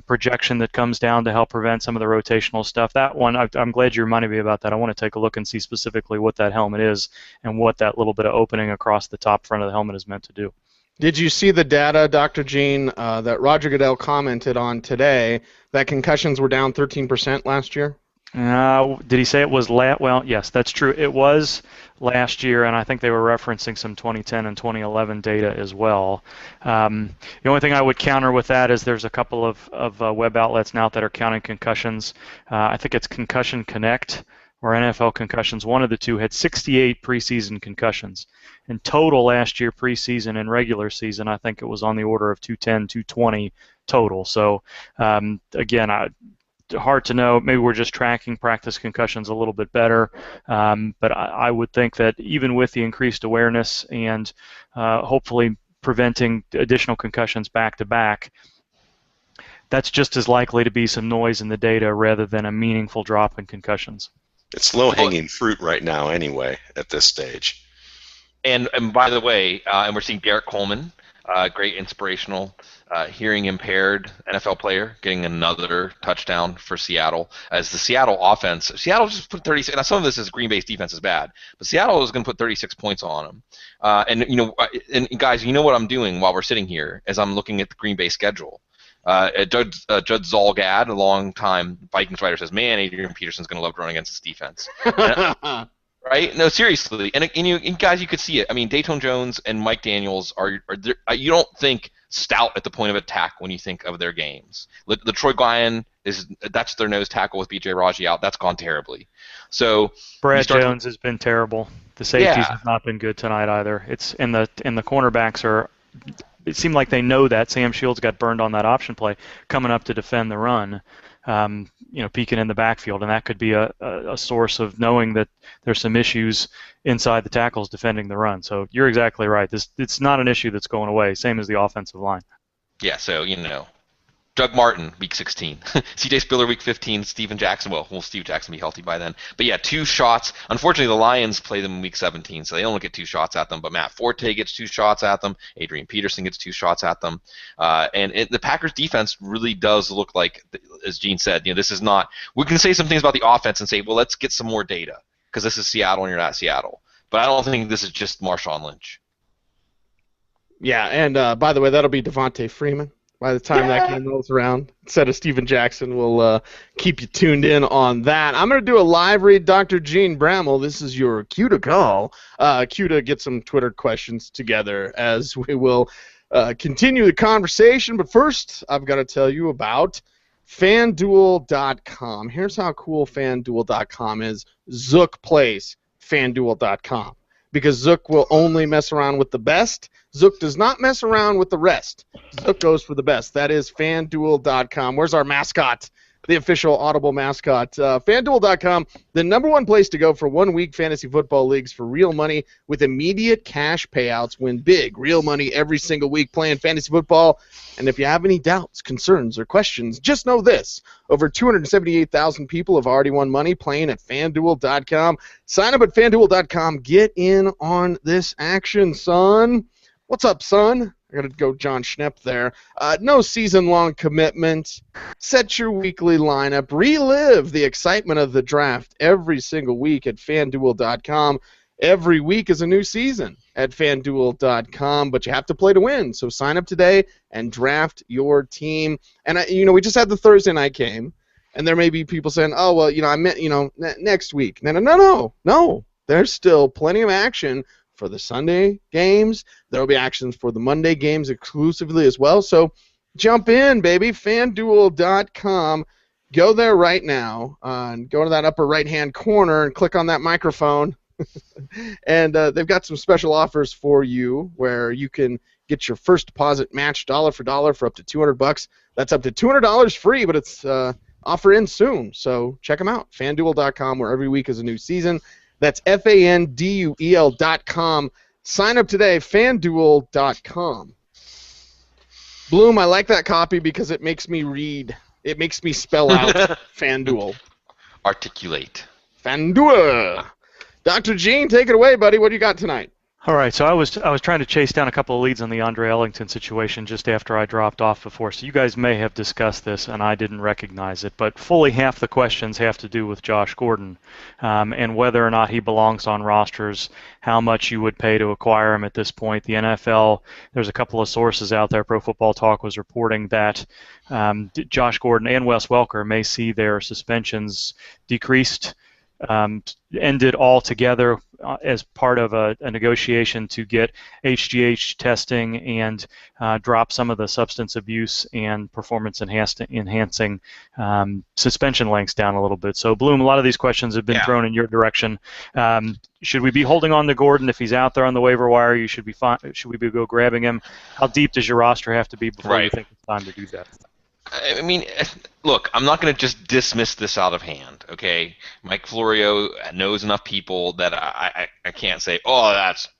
projection that comes down to help prevent some of the rotational stuff. That one, I'm glad you reminded me about that. I want to take a look and see specifically what that helmet is and what that little bit of opening across the top front of the helmet is meant to do. Did you see the data, Dr. Gene, that Roger Goodell commented on today, that concussions were down 13% last year? Did he say it was well, yes, that's true. It was last year, and I think they were referencing some 2010 and 2011 data as well. The only thing I would counter with that is there's a couple of web outlets now that are counting concussions. I think it's Concussion Connect or NFL Concussions. One of the two had 68 preseason concussions. In total last year, preseason and regular season, I think it was on the order of 210, 220 total. So, again, hard to know. Maybe we're just tracking practice concussions a little bit better, but I would think that even with the increased awareness and hopefully preventing additional concussions back to back, that's just as likely to be some noise in the data rather than a meaningful drop in concussions. It's low-hanging fruit right now anyway at this stage. And by the way, and we're seeing Derek Coleman, great inspirational hearing impaired NFL player, getting another touchdown for Seattle. As the Seattle offense, Seattle just put 36. Now some of this is Green Bay's defense is bad, but Seattle is going to put 36 points on them. And guys, you know what I'm doing while we're sitting here as I'm looking at the Green Bay schedule. Judd Zolgad, a long-time Vikings writer, says, "Man, Adrian Peterson's going to love running against this defense." Right? No, seriously. And you guys, you could see it. I mean, Dayton Jones and Mike Daniels are you don't think stout at the point of attack when you think of their games. The Troy Guyan that's their nose tackle with B.J. Raji out. That's gone terribly. So Brad Jones has been terrible. The safeties Yeah. have not been good tonight either. It's and the cornerbacks are. It seemed like they know that Sam Shields got burned on that option play coming up to defend the run. Peeking in the backfield, and that could be a source of knowing that there's some issues inside the tackles defending the run. So you're exactly right. It's not an issue that's going away, same as the offensive line. Yeah, so, Doug Martin, week 16. C.J. Spiller, week 15. Steven Jackson. Well, will Steve Jackson be healthy by then? But yeah, 2 shots. Unfortunately, the Lions play them in week 17, so they only get 2 shots at them. But Matt Forte gets 2 shots at them. Adrian Peterson gets 2 shots at them. The Packers defense really does look like, as Gene said, this is not. We can say some things about the offense and say, well, let's get some more data because this is Seattle and you're not Seattle. But I don't think this is just Marshawn Lynch. Yeah, and by the way, that'll be Devontae Freeman by the time that game rolls around. Instead of Steven Jackson, we'll keep you tuned in on that. I'm going to do a live read. Dr. Gene Bramall, this is your cue to call. Cue to get some Twitter questions together as we will continue the conversation. But first, I've got to tell you about FanDuel.com. Here's how cool FanDuel.com is. Zook plays FanDuel.com because Zook will only mess around with the best. Zook does not mess around with the rest. Zook goes for the best. That is FanDuel.com. Where's our mascot? The official Audible mascot. FanDuel.com, the #1 place to go for 1-week fantasy football leagues for real money with immediate cash payouts. Win big, real money every single week playing fantasy football. And if you have any doubts, concerns, or questions, just know this. Over 278,000 people have already won money playing at FanDuel.com. Sign up at FanDuel.com. Get in on this action, son. What's up, son? I got to go John Schnepp there. No season-long commitment. Set your weekly lineup. Relive the excitement of the draft every single week at FanDuel.com. Every week is a new season at FanDuel.com, but you have to play to win. So sign up today and draft your team. And, we just had the Thursday night game, and there may be people saying, oh, well, I meant, next week. No. There's still plenty of action for the Sunday games. There will be actions for the Monday games exclusively as well. So jump in, baby. FanDuel.com. Go there right now and go to that upper right-hand corner and click on that microphone. And they've got some special offers for you where you can get your first deposit matched dollar for dollar for up to $200. That's up to $200 free, but it's offer in soon. So check them out. FanDuel.com, where every week is a new season. That's FanDuel.com. Sign up today, FanDuel.com. Bloom, I like that copy because it makes me read. It makes me spell out FanDuel. Articulate. FanDuel. Dr. Gene, take it away, buddy. What do you got tonight? All right, so I was trying to chase down a couple of leads on the Andre Ellington situation just after I dropped off before. So you guys may have discussed this, and I didn't recognize it. But fully half the questions have to do with Josh Gordon and whether or not he belongs on rosters, how much you would pay to acquire him at this point. The NFL, there's a couple of sources out there. Pro Football Talk was reporting that Josh Gordon and Wes Welker may see their suspensions decreased, ended altogether as part of a negotiation to get HGH testing and drop some of the substance abuse and performance enhancing suspension lengths down a little bit. So, Bloom, a lot of these questions have been thrown in your direction. Should we be holding on to Gordon if he's out there on the waiver wire? Should we go grabbing him? How deep does your roster have to be before you think it's time to do that? I mean, look, I'm not going to just dismiss this out of hand, okay? Mike Florio knows enough people that I can't say, oh,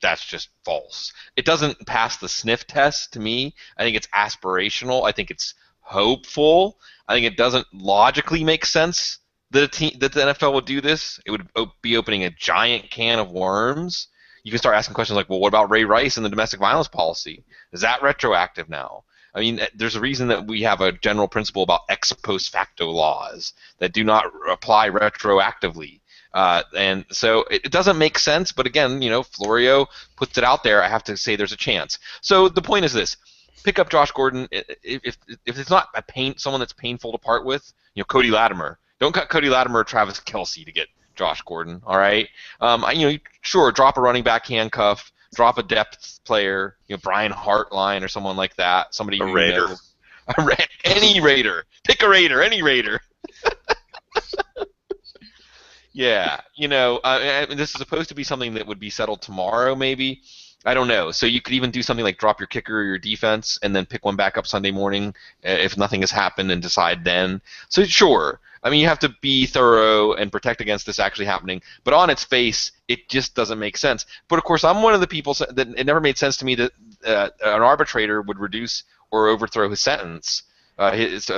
that's just false. It doesn't pass the sniff test to me. I think it's aspirational. I think it's hopeful. I think it doesn't logically make sense that the NFL would do this. It would be opening a giant can of worms. You can start asking questions like, well, what about Ray Rice and the domestic violence policy? Is that retroactive now? I mean, there's a reason that we have a general principle about ex post facto laws that do not apply retroactively. And so it doesn't make sense, but again, Florio puts it out there. I have to say there's a chance. So the point is this. Pick up Josh Gordon. If it's not someone that's painful to part with, Cody Latimer. Don't cut Cody Latimer or Travis Kelce to get Josh Gordon. All right, sure, drop a running back handcuff, drop a depth player, Brian Hartline or someone like that, somebody A Raider. Any Raider, pick a Raider, any Raider. Yeah, this is supposed to be something that would be settled tomorrow, maybe. I don't know. So you could even do something like drop your kicker or your defense and then pick one back up Sunday morning if nothing has happened and decide then. So sure, I mean, you have to be thorough and protect against this actually happening. But on its face, it just doesn't make sense. But of course, I'm one of the people that it never made sense to me that an arbitrator would reduce or overthrow his sentence, his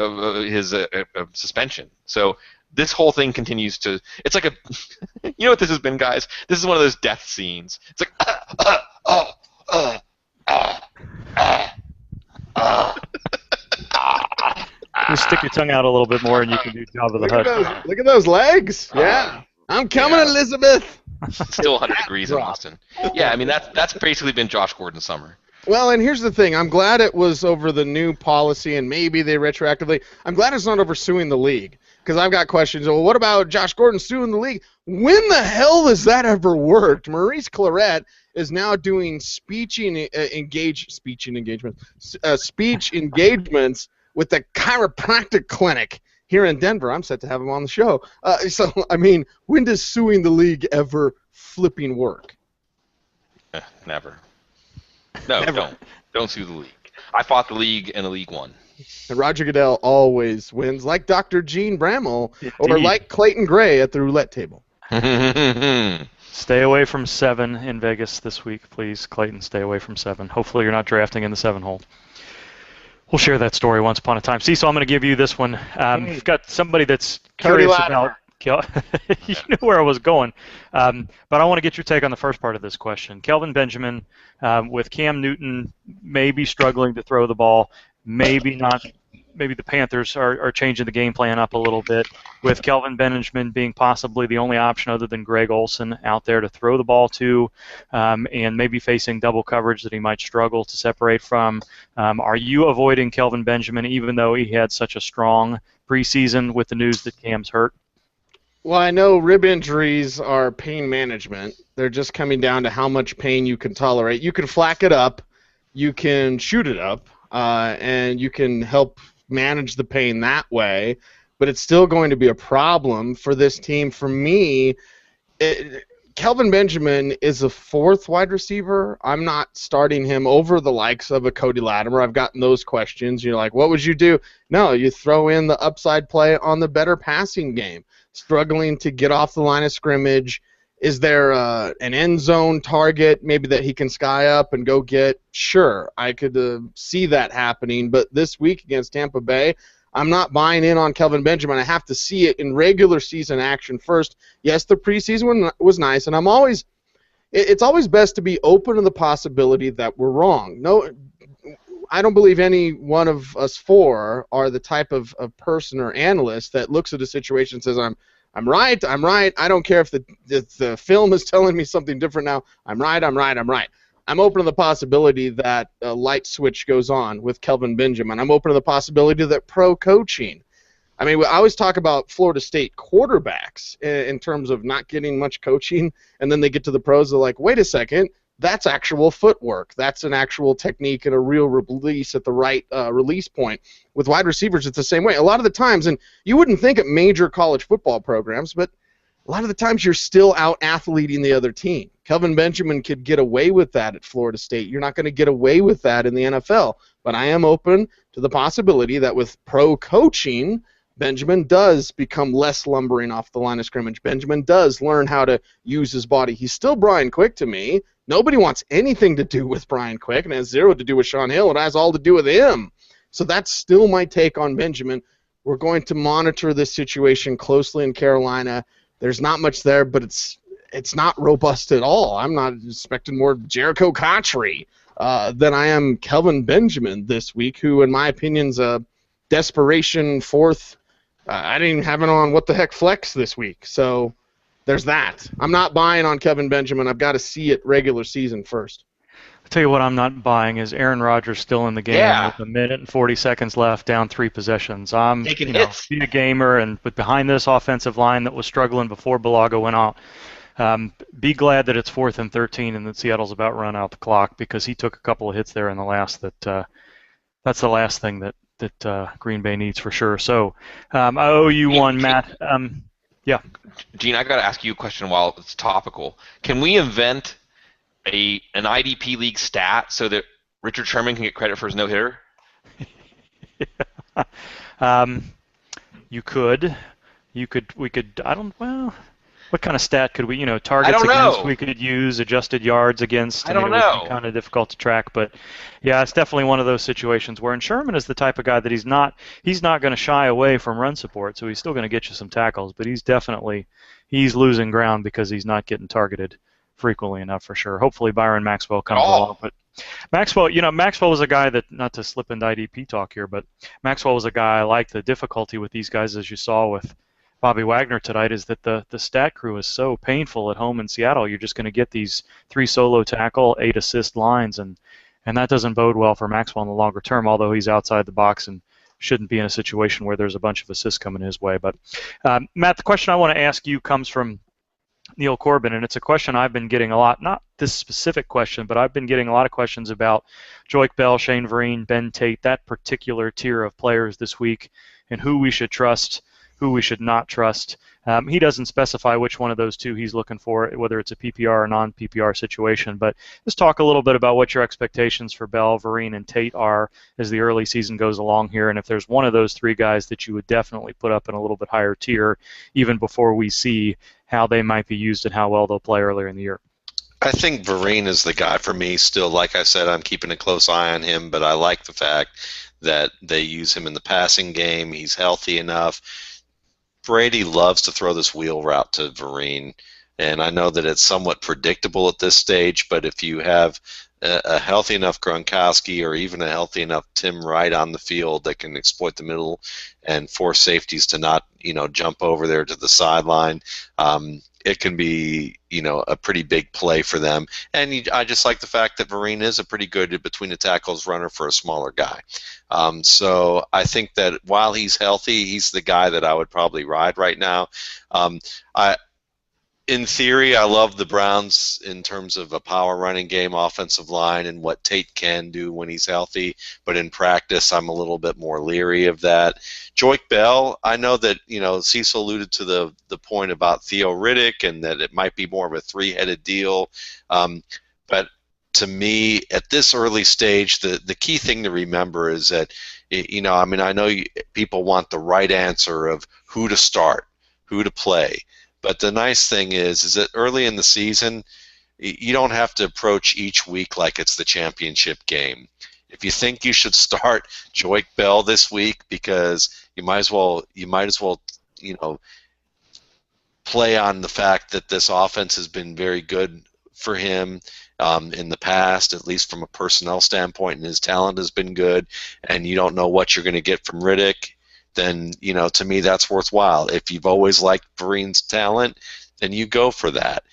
suspension. So this whole thing continues to. It's like you know what this has been, guys? This is one of those death scenes. It's like. You stick your tongue out a little bit more, and you can do Job of the Hut. Look at those legs. Yeah. I'm coming, Elizabeth. Still 100 degrees in Austin. Yeah, I mean, that's basically been Josh Gordon's summer. Well, and here's the thing. I'm glad it was over the new policy, and maybe they retroactively. I'm glad it's not over suing the league, because I've got questions. Well, what about Josh Gordon suing the league? When the hell has that ever worked? Maurice Claret is now doing speech engagements with the chiropractic clinic here in Denver. I'm set to have him on the show. So, I mean, when does suing the league ever flipping work? Never. No, never. Don't sue the league. I fought the league, and the league won. And Roger Goodell always wins, like Dr. Gene Bramall, or like Clayton Gray at the roulette table. Stay away from 7 in Vegas this week, please. Clayton, stay away from 7. Hopefully you're not drafting in the 7 hole. We'll share that story once upon a time. See, so I'm going to give you this one. We've got somebody that's curious about... You knew where I was going. But I want to get your take on the first part of this question. Kelvin Benjamin, with Cam Newton maybe struggling to throw the ball, maybe not. Maybe the Panthers are changing the game plan up a little bit, with Kelvin Benjamin being possibly the only option other than Greg Olsen out there to throw the ball to, and maybe facing double coverage that he might struggle to separate from. Are you avoiding Kelvin Benjamin even though he had such a strong preseason with the news that Cam's hurt? Well, I know rib injuries are pain management. They're just coming down to how much pain you can tolerate. You can flack it up, you can shoot it up, and you can help manage the pain that way, but it's still going to be a problem for this team. For me, Kelvin Benjamin is a 4th wide receiver. I'm not starting him over the likes of a Cody Latimer. I've gotten those questions. You're like, what would you do? No, you throw in the upside play on the better passing game. Struggling to get off the line of scrimmage. Is there an end zone target maybe that he can sky up and go get? Sure, I could see that happening. But this week against Tampa Bay, I'm not buying in on Kelvin Benjamin. I have to see it in regular season action first. Yes, the preseason one was nice, and it's always best to be open to the possibility that we're wrong. No, I don't believe any one of us 4 are the type of person or analyst that looks at a situation and says, I'm right. I don't care if the film is telling me something different now. I'm right. I'm open to the possibility that a light switch goes on with Kelvin Benjamin. I'm open to the possibility that pro coaching. I mean, I always talk about Florida State quarterbacks in terms of not getting much coaching, and then they get to the pros, they're like, wait a second, that's actual footwork. That's an actual technique and a real release at the right release point. With wide receivers, it's the same way. A lot of the times, and you wouldn't think at major college football programs, but a lot of the times you're still out-athleting the other team. Kelvin Benjamin could get away with that at Florida State. You're not going to get away with that in the NFL. But I am open to the possibility that with pro coaching, Benjamin does become less lumbering off the line of scrimmage. Benjamin does learn how to use his body. He's still Brian Quick to me. Nobody wants anything to do with Brian Quick, and it has 0 to do with Sean Hill. It has all to do with him. So that's still my take on Benjamin. We're going to monitor this situation closely in Carolina. There's not much there, but it's not robust at all. I'm not expecting more Jericho Cotchery than I am Kelvin Benjamin this week, who, in my opinion, is a desperation 4th. I didn't even have it on what the heck flex this week. So there's that. I'm not buying on Kelvin Benjamin. I've got to see it regular season first. tell you what I'm not buying is Aaron Rodgers still in the game with 1:40 left, down 3 possessions. I'm taking hits. Be a gamer, but behind this offensive line that was struggling before Bulaga went out, be glad that it's 4th and 13 and that Seattle's about run out the clock, because he took a couple of hits there in the last that's the last thing that Green Bay needs for sure. So I owe you one, Matt. Yeah. Gene, I got to ask you a question while it's topical. Can we invent an IDP league stat so that Richard Sherman can get credit for his no-hitter? You could. We could. What kind of stat could we? Targets against. We could use adjusted yards against. I don't know. It would be kind of difficult to track, but yeah, it's definitely one of those situations where Sherman is the type of guy that he's not going to shy away from run support, so he's still going to get you some tackles, but he's losing ground because he's not getting targeted frequently enough for sure. Hopefully Byron Maxwell comes along, but Maxwell was a guy that, not to slip into IDP talk here, but Maxwell was a guy I liked. The difficulty with these guys, as you saw with Bobby Wagner tonight, is that the stat crew is so painful at home in Seattle. You're just going to get these 3 solo tackle, 8 assist lines, and that doesn't bode well for Maxwell in the longer term, although he's outside the box and shouldn't be in a situation where there's a bunch of assists coming his way. But Matt, the question I want to ask you comes from Neil Corbin, and it's a question I've been getting a lot, not this specific question, but I've been getting a lot of questions about Joique Bell, Shane Vereen, Ben Tate, that particular tier of players this week, and who we should trust, who we should not trust. He doesn't specify which one of those two he's looking for, whether it's a PPR or non-PPR situation, but just talk a little bit about what your expectations for Bell, Vereen, and Tate are as the early season goes along here, and if there's one of those 3 guys that you would definitely put up in a little bit higher tier, even before we see how they might be used and how well they'll play earlier in the year. I think Vereen is the guy for me still. Like I said, I'm keeping a close eye on him, but I like the fact that they use him in the passing game. He's healthy enough. Brady loves to throw this wheel route to Vereen, and I know that it's somewhat predictable at this stage, but if you have a healthy enough Gronkowski or even a healthy enough Tim Wright on the field that can exploit the middle and force safeties to not, jump over there to the sideline, it can be, a pretty big play for them. And I just like the fact that Vereen is a pretty good between the tackles runner for a smaller guy. So I think that while he's healthy, he's the guy that I would probably ride right now. In theory, I love the Browns in terms of a power running game, offensive line, and what Tate can do when he's healthy. But in practice, I'm a little bit more leery of that. Joique Bell, I know that, Cecil alluded to the point about Theo Riddick and that it might be more of a 3-headed deal. But to me, at this early stage, the key thing to remember is that, I know people want the right answer of who to start, who to play. But the nice thing is that early in the season, you don't have to approach each week like it's the championship game. If you think you should start Joique Bell this week because you might as well, play on the fact that this offense has been very good for him in the past, at least from a personnel standpoint, and his talent has been good, and you don't know what you're going to get from Riddick, then, to me, that's worthwhile. If you've always liked Vereen's talent, then you go for that.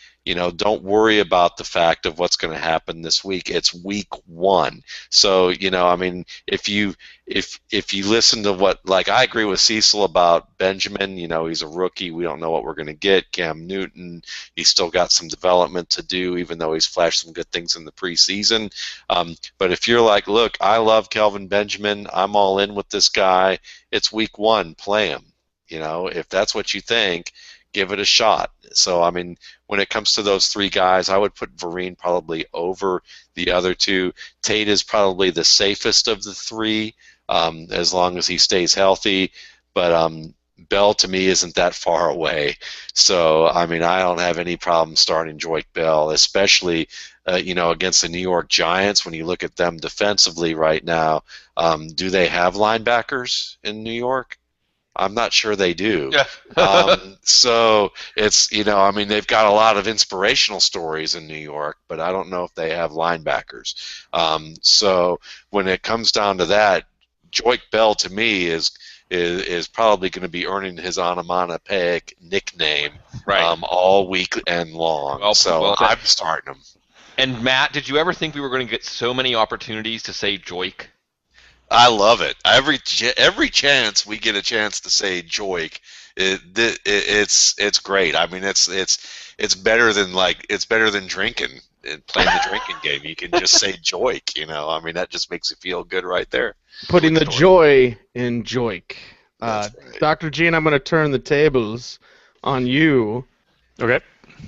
Don't worry about the fact of what's going to happen this week. It's week 1. So, if you listen to I agree with Cecil about Benjamin, he's a rookie. We don't know what we're going to get. Cam Newton, he's still got some development to do, even though he's flashed some good things in the preseason. But if you're like, look, I love Kelvin Benjamin. I'm all in with this guy. It's week 1. Play him. If that's what you think, give it a shot. So, when it comes to those 3 guys, I would put Vereen probably over the other 2. Tate is probably the safest of the 3, as long as he stays healthy. But Bell, to me, isn't that far away. So, I don't have any problem starting Joique Bell, especially, against the New York Giants. When you look at them defensively right now, do they have linebackers in New York? I'm not sure they do. Yeah. So it's, they've got a lot of inspirational stories in New York, but I don't know if they have linebackers. So when it comes down to that, Joique Bell to me is probably going to be earning his onomatopoeic nickname all week and long. I'm starting him. And Matt, did you ever think we were going to get so many opportunities to say Joik? I love it. Every chance we get a chance to say Joik, it's great. I mean, it's better than drinking and playing the drinking game. You can just say Joik. I mean, that just makes it feel good right there. Putting the joy in Joik. That's right. Dr. Gene, I'm going to turn the tables on you. Okay.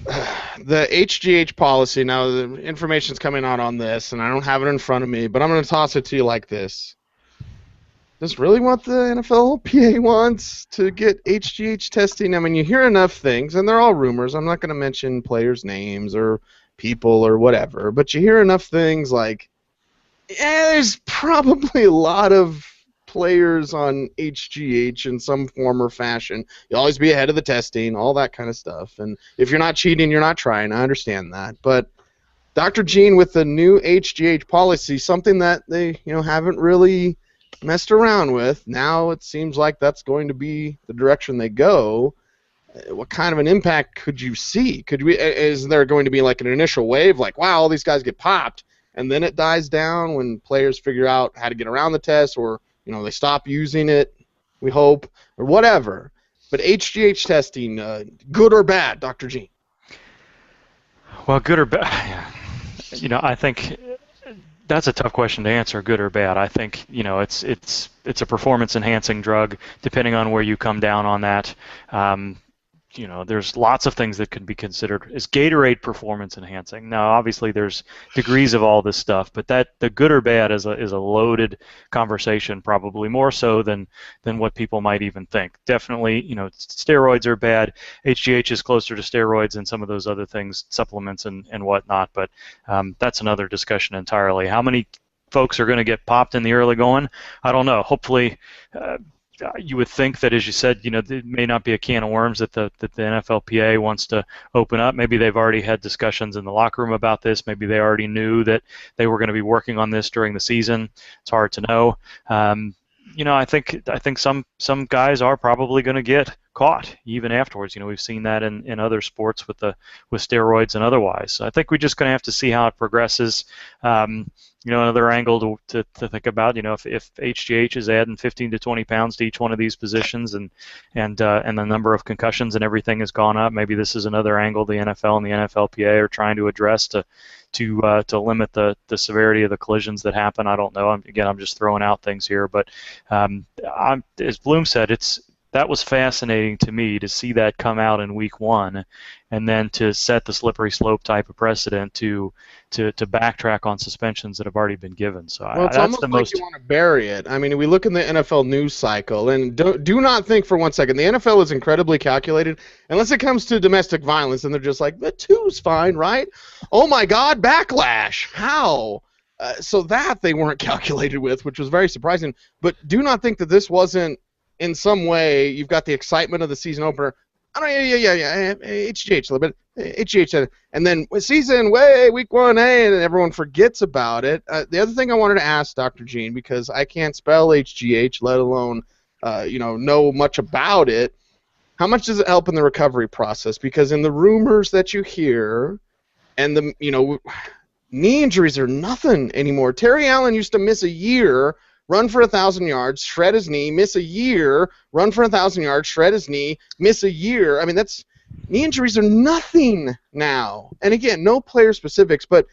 The HGH policy, now the information's coming out on this, and I don't have it in front of me, but I'm going to toss it to you like this. Does really what the NFLPA wants to get HGH testing? I mean, you hear enough things, and they're all rumors. I'm not going to mention players' names or people or whatever, but you hear enough things like, there's probably a lot of players on HGH in some form or fashion. You always be ahead of the testing, all that kind of stuff. And if you're not cheating, you're not trying. I understand that. But Dr. Gene, with the new HGH policy, something that they haven't really messed around with, now it seems like that's going to be the direction they go. What kind of an impact could you see? Is there going to be like an initial wave, like, wow, all these guys get popped, and then it dies down when players figure out how to get around the test, or they stop using it, we hope, or whatever? But HGH testing, good or bad, Dr. Gene? Well, good or bad, I think that's a tough question to answer, good or bad. I think it's a performance enhancing drug, depending on where you come down on that. There's lots of things that could be considered. Is Gatorade performance enhancing? Now, obviously, there's degrees of all this stuff, but the good or bad is a loaded conversation, probably more so than what people might even think. Definitely, steroids are bad. HGH is closer to steroids and some of those other things, supplements and whatnot. But that's another discussion entirely. How many folks are going to get popped in the early going? I don't know. Hopefully. You would think that, as you said, it may not be a can of worms that the NFLPA wants to open up. Maybe they've already had discussions in the locker room about this. Maybe they already knew that they were going to be working on this during the season. It's hard to know. I think some guys are probably going to get caught even afterwards. We've seen that in other sports with steroids and otherwise. So I think we're just going to have to see how it progresses. Another angle to think about, if HGH is adding 15 to 20 pounds to each one of these positions, and the number of concussions and everything has gone up, maybe this is another angle the NFL and the NFLPA are trying to address to limit the severity of the collisions that happen. I don't know. I'm just throwing out things here, but as Bloom said, that was fascinating to me to see that come out in week 1, and then to set the slippery slope type of precedent to backtrack on suspensions that have already been given. So it's almost like you want to bury it. I mean, we look in the NFL news cycle, and do not think for one second the NFL is incredibly calculated. Unless it comes to domestic violence, and they're just like, the 2's fine, right? Oh my God, backlash! How? So that they weren't calculated with, which was very surprising. But do not think that this wasn't in some way. You've got the excitement of the season opener. HGH a little bit, HGH, and then season week 1A, and everyone forgets about it. The other thing I wanted to ask Dr. Gene, because I can't spell HGH, let alone know much about it. How much does it help in the recovery process? Because in the rumors that you hear, and the knee injuries are nothing anymore. Terry Allen used to miss a year, run for 1,000 yards, shred his knee, miss a year, run for 1,000 yards, shred his knee, miss a year. I mean, knee injuries are nothing now. And again, no player specifics, but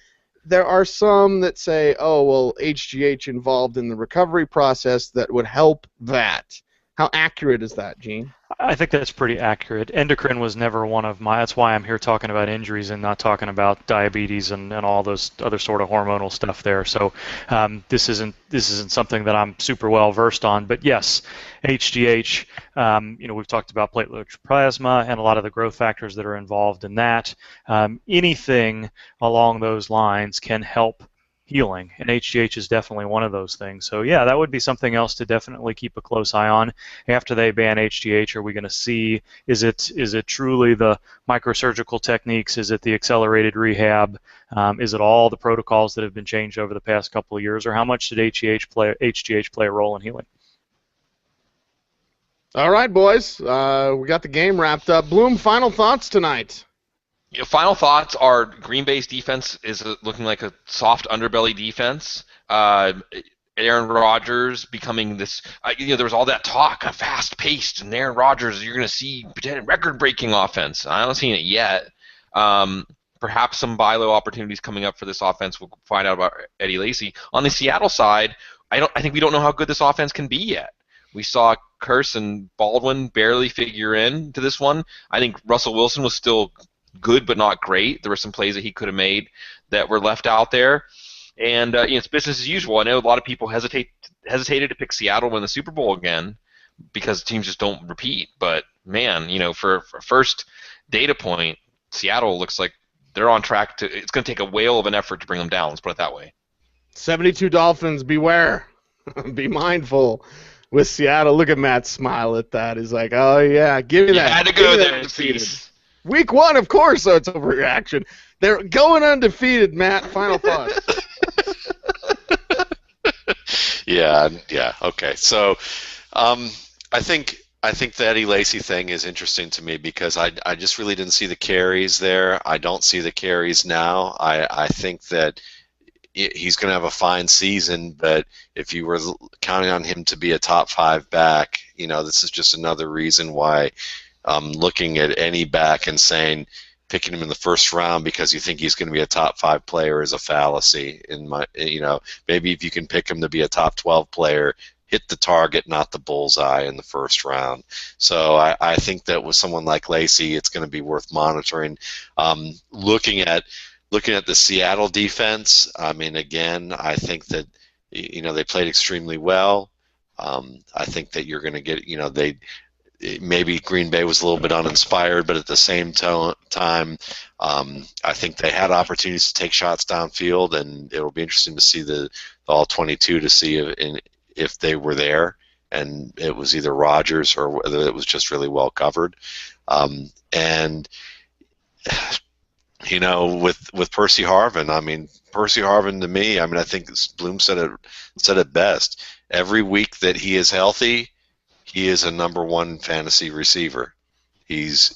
there are some that say, oh, well, HGH involved in the recovery process that would help that. How accurate is that, Gene? I think that's pretty accurate. Endocrine was never one of my. That's why I'm here talking about injuries and not talking about diabetes and all those other sort of hormonal stuff there. So this isn't something that I'm super well versed on. But yes, HGH. We've talked about platelet-rich plasma and a lot of the growth factors that are involved in that. Anything along those lines can help healing, and HGH is definitely one of those things. So yeah, that would be something else to definitely keep a close eye on. After they ban HGH, are we going to see, is it truly the microsurgical techniques? Is it the accelerated rehab? Is it all the protocols that have been changed over the past couple of years, or how much did HGH play a role in healing? All right, boys, we got the game wrapped up. Bloom, final thoughts tonight? Final thoughts are Green Bay's defense is looking like a soft underbelly defense. Aaron Rodgers becoming this, there was all that talk, fast-paced, and Aaron Rodgers, you're going to see record-breaking offense. I haven't seen it yet. Perhaps some buy low opportunities coming up for this offense. We'll find out about Eddie Lacy. On the Seattle side, I think we don't know how good this offense can be yet. We saw Kearse and Baldwin barely figure in to this one. I think Russell Wilson was still good but not great. There were some plays that he could have made that were left out there. And it's business as usual. I know a lot of people hesitated to pick Seattle to win the Super Bowl again because teams just don't repeat. But, man, for a first data point, Seattle looks like they're on track to – it's going to take a whale of an effort to bring them down. Let's put it that way. 72 Dolphins, beware. Be mindful. With Seattle, look at Matt smile at that. He's like, oh, yeah, give me that. You had to go there, undefeated. Week 1, of course, so it's overreaction. They're going undefeated, Matt. Final thoughts. Yeah, okay. So, I think the Eddie Lacy thing is interesting to me because I just really didn't see the carries there. I don't see the carries now. I think that he's going to have a fine season, but if you were counting on him to be a top 5 back, this is just another reason why looking at any back and saying picking him in the first round because you think he's going to be a top 5 player is a fallacy. Maybe if you can pick him to be a top 12 player, hit the target, not the bullseye in the first round. So I think that with someone like Lacy, it's going to be worth monitoring. Looking at the Seattle defense, again, I think that they played extremely well. I think that you're going to get maybe Green Bay was a little bit uninspired, but at the same time, I think they had opportunities to take shots downfield, and it'll be interesting to see the all 22 to see if they were there, and it was either Rodgers or whether it was just really well covered. And with Percy Harvin, Percy Harvin to me, I think Bloom said it best. Every week that he is healthy, he is a number 1 fantasy receiver. He's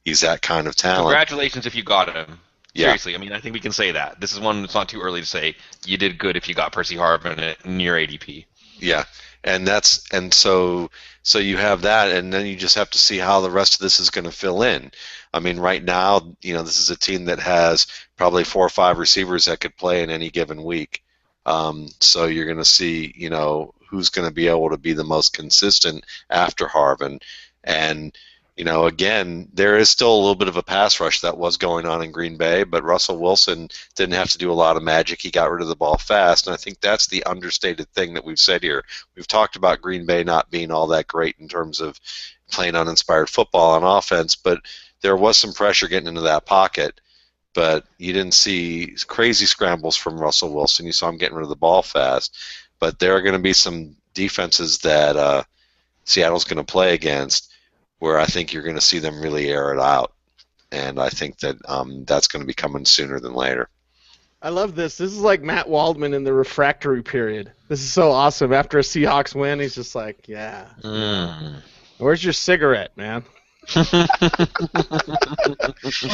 that kind of talent. Congratulations if you got him. Yeah. Seriously, I think we can say that. This is one that's not too early to say you did good if you got Percy Harvin in your ADP. Yeah, and so you have that, and then you just have to see how the rest of this is going to fill in. Right now, this is a team that has probably 4 or 5 receivers that could play in any given week. So you're going to see, who's going to be able to be the most consistent after Harvin. And, again, there is still a little bit of a pass rush that was going on in Green Bay, but Russell Wilson didn't have to do a lot of magic. He got rid of the ball fast, and I think that's the understated thing that we've said here. We've talked about Green Bay not being all that great in terms of playing uninspired football on offense, but there was some pressure getting into that pocket. But you didn't see crazy scrambles from Russell Wilson. You saw him getting rid of the ball fast. But there are going to be some defenses that Seattle's going to play against where I think you're going to see them really air it out. And I think that that's going to be coming sooner than later. I love this. This is like Matt Waldman in the refractory period. This is so awesome. After a Seahawks win, he's just like, yeah. Where's your cigarette, man? Was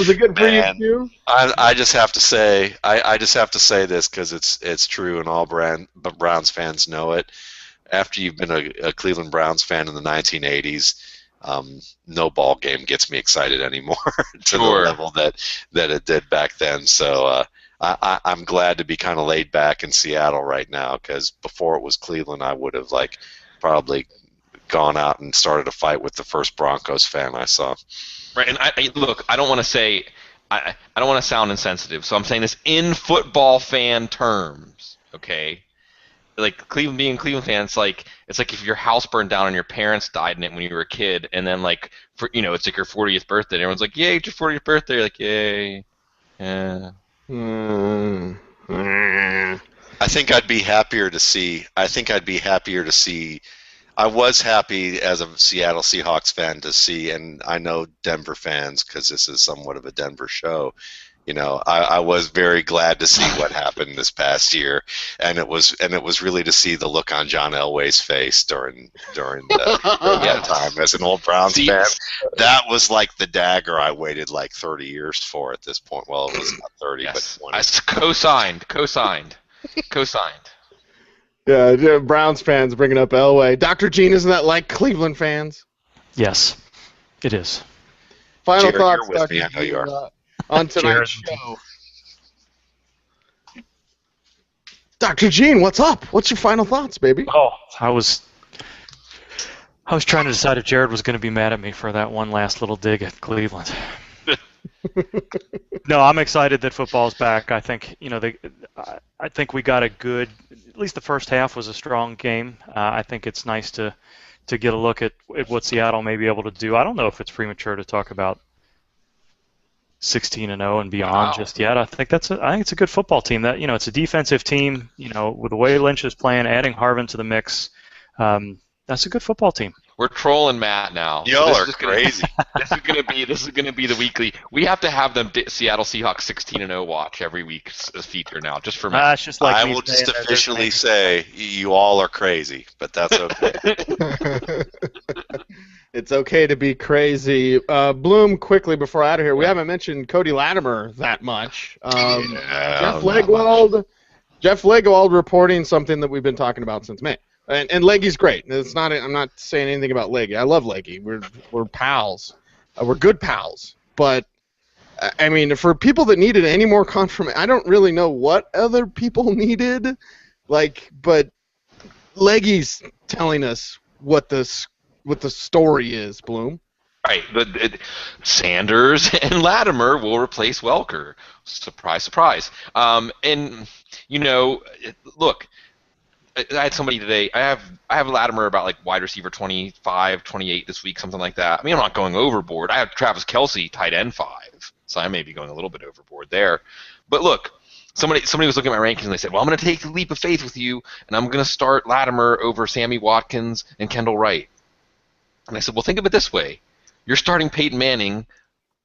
it good for you too? I just have to say, I just have to say this because it's true, and all Browns fans know it. After you've been a Cleveland Browns fan in the 1980s, no ball game gets me excited anymore to the level that it did back then. So I'm glad to be kind of laid back in Seattle right now because before it was Cleveland, I would have probably gone out and started a fight with the first Broncos fan I saw. Right, and look, I don't want to say, I don't want to sound insensitive, so I'm saying this in football fan terms, okay? Like being Cleveland fans, it's like if your house burned down and your parents died in it when you were a kid, and then it's like your 40th birthday, and everyone's like, "Yay, it's your 40th birthday!" You're like, "Yay, yeah." I think I'd be happier to see I was happy as a Seattle Seahawks fan to see, and I know Denver fans because this is somewhat of a Denver show. I was very glad to see what happened this past year, and it was really to see the look on John Elway's face during that time as an old Browns fan. That was like the dagger I waited like 30 years for at this point. Well, it was not 30, Yes. but 20. I co-signed. Yeah, Browns fans bringing up Elway. Dr. Gene, isn't that like Cleveland fans? Yes, it is. Final Jared, thoughts, you're with Dr. me. I know you are. On tonight's show. Dr. Gene, what's up? What's your final thoughts, baby? Oh, I was trying to decide if Jared was going to be mad at me for that one last little dig at Cleveland. No, I'm excited that football's back. I think I think we got a good. At least the first half was a strong game. I think it's nice to get a look at what Seattle may be able to do. I don't know if it's premature to talk about 16-0 and beyond just yet. I think it's a good football team. That it's a defensive team. With the way Lynch is playing, adding Harvin to the mix, that's a good football team. We're trolling Matt now. Y'all are crazy. This is gonna be the weekly. We have to have them Seattle Seahawks 16-0 watch every week as feature now, just for Matt. It's just like I will just officially say you all are crazy, but that's okay. It's okay to be crazy. Bloom, quickly before out of here, we haven't mentioned Cody Latimer that much. Jeff Legwald reporting something that we've been talking about since May. And Leggy's great. It's not. I'm not saying anything about Leggy. I love Leggy. We're pals. We're good pals. But I mean, for people that needed any more confirmation, I don't really know what other people needed. But Leggy's telling us what the story is. Bloom. Right. Sanders and Latimer will replace Welker. Surprise, surprise. Look. I had somebody today. I have Latimer about like wide receiver 25, 28 this week, something like that. I mean, I'm not going overboard. I have Travis Kelce tight end 5, so I may be going a little bit overboard there. But look, somebody was looking at my rankings and they said, "Well, I'm going to take a leap of faith with you, and I'm going to start Latimer over Sammy Watkins and Kendall Wright." And I said, "Well, think of it this way: you're starting Peyton Manning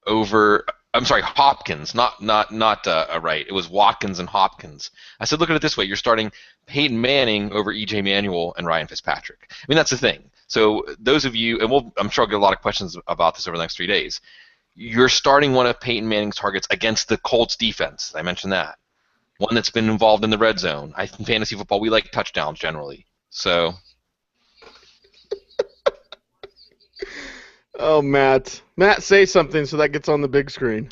over." I'm sorry, Hopkins, not Wright. It was Watkins and Hopkins. I said, look at it this way: you're starting Peyton Manning over E.J. Manuel and Ryan Fitzpatrick. I mean, that's the thing. So those of you, and I'm sure I'll get a lot of questions about this over the next 3 days. You're starting one of Peyton Manning's targets against the Colts defense. I mentioned that. One that's been involved in the red zone. In fantasy football, we like touchdowns generally. So. Oh, Matt, say something so that gets on the big screen.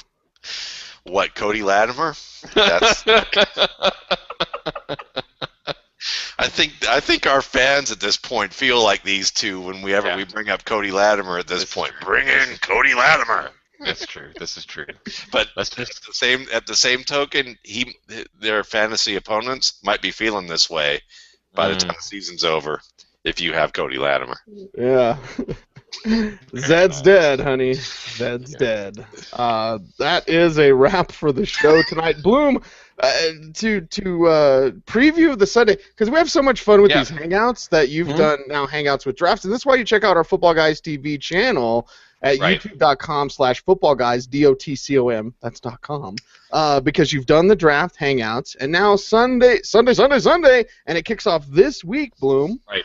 What, Cody Latimer? That's. I think our fans at this point feel like these two whenever we bring up Cody Latimer at this point. Bring in Cody Latimer. That's true. This is true. But at the same token, their fantasy opponents might be feeling this way by the time the season's over if you have Cody Latimer. Yeah. Zed's dead, honey. Zed's dead. That is a wrap for the show tonight. Bloom, to preview the Sunday, because we have so much fun with these hangouts that you've done now hangouts with drafts, and this is why you check out our Football Guys TV channel at youtube.com/footballguys, DOTCOM, that's .com, because you've done the draft hangouts, and now Sunday, and it kicks off this week, Bloom. Right.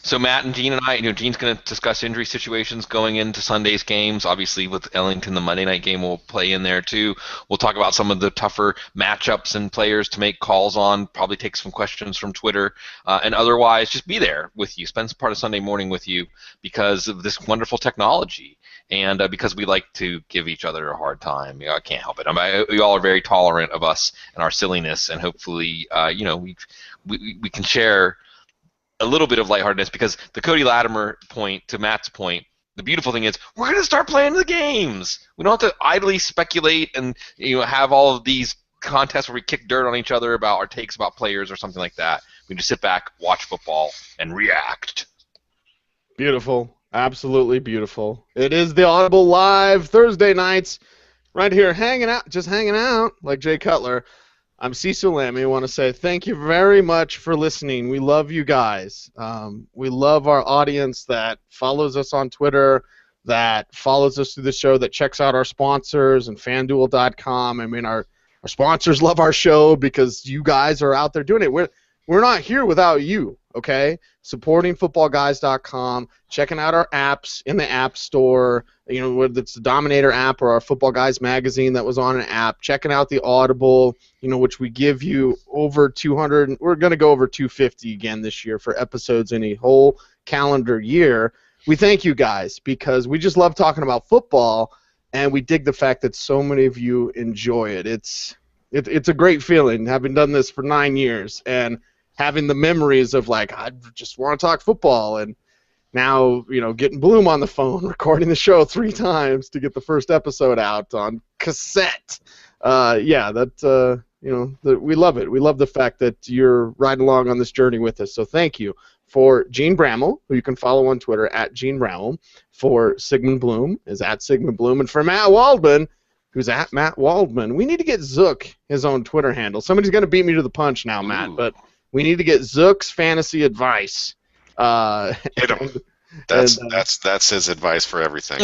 So Matt and Gene and I, Gene's going to discuss injury situations going into Sunday's games. Obviously, with Ellington, the Monday night game will play in there too. We'll talk about some of the tougher matchups and players to make calls on. Probably take some questions from Twitter, and otherwise just be there with you. Spend some part of Sunday morning with you because of this wonderful technology, and because we like to give each other a hard time. I can't help it. We all are very tolerant of us and our silliness, and hopefully, we can share a little bit of lightheartedness, because the Cody Latimer point, to Matt's point, the beautiful thing is we're going to start playing the games. We don't have to idly speculate and have all of these contests where we kick dirt on each other about our takes about players or something like that. We can just sit back, watch football, and react. Beautiful. Absolutely beautiful. It is the Audible Live Thursday nights right here, hanging out like Jay Cutler. I'm Cecil Lammy. I want to say thank you very much for listening. We love you guys. We love our audience that follows us on Twitter, that follows us through the show, that checks out our sponsors and FanDuel.com. I mean, our sponsors love our show because you guys are out there doing it. We're not here without you, okay? Supporting footballguys.com, checking out our apps in the App Store, whether it's the Dominator app or our Football Guys magazine that was on an app, checking out the Audible, which we give you over 200. We're going to go over 250 again this year for episodes in a whole calendar year. We thank you guys because we just love talking about football, and we dig the fact that so many of you enjoy it. It's a great feeling having done this for 9 years and having the memories of, like, I just want to talk football, and now, getting Bloom on the phone, recording the show 3 times to get the first episode out on cassette. We love it. We love the fact that you're riding along on this journey with us, so thank you. For Gene Bramall, who you can follow on Twitter, @Gene for Sigmund Bloom, is @Sigmund Bloom, and for Matt Waldman, who's @Matt Waldman. We need to get Zook his own Twitter handle. Somebody's going to beat me to the punch now, Matt, but we need to get Zook's fantasy advice. Hit him. That's his advice for everything.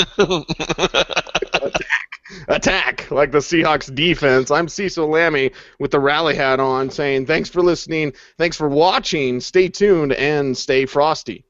Attack, like the Seahawks defense. I'm Cecil Lammy with the rally hat on saying thanks for listening, thanks for watching, stay tuned, and stay frosty.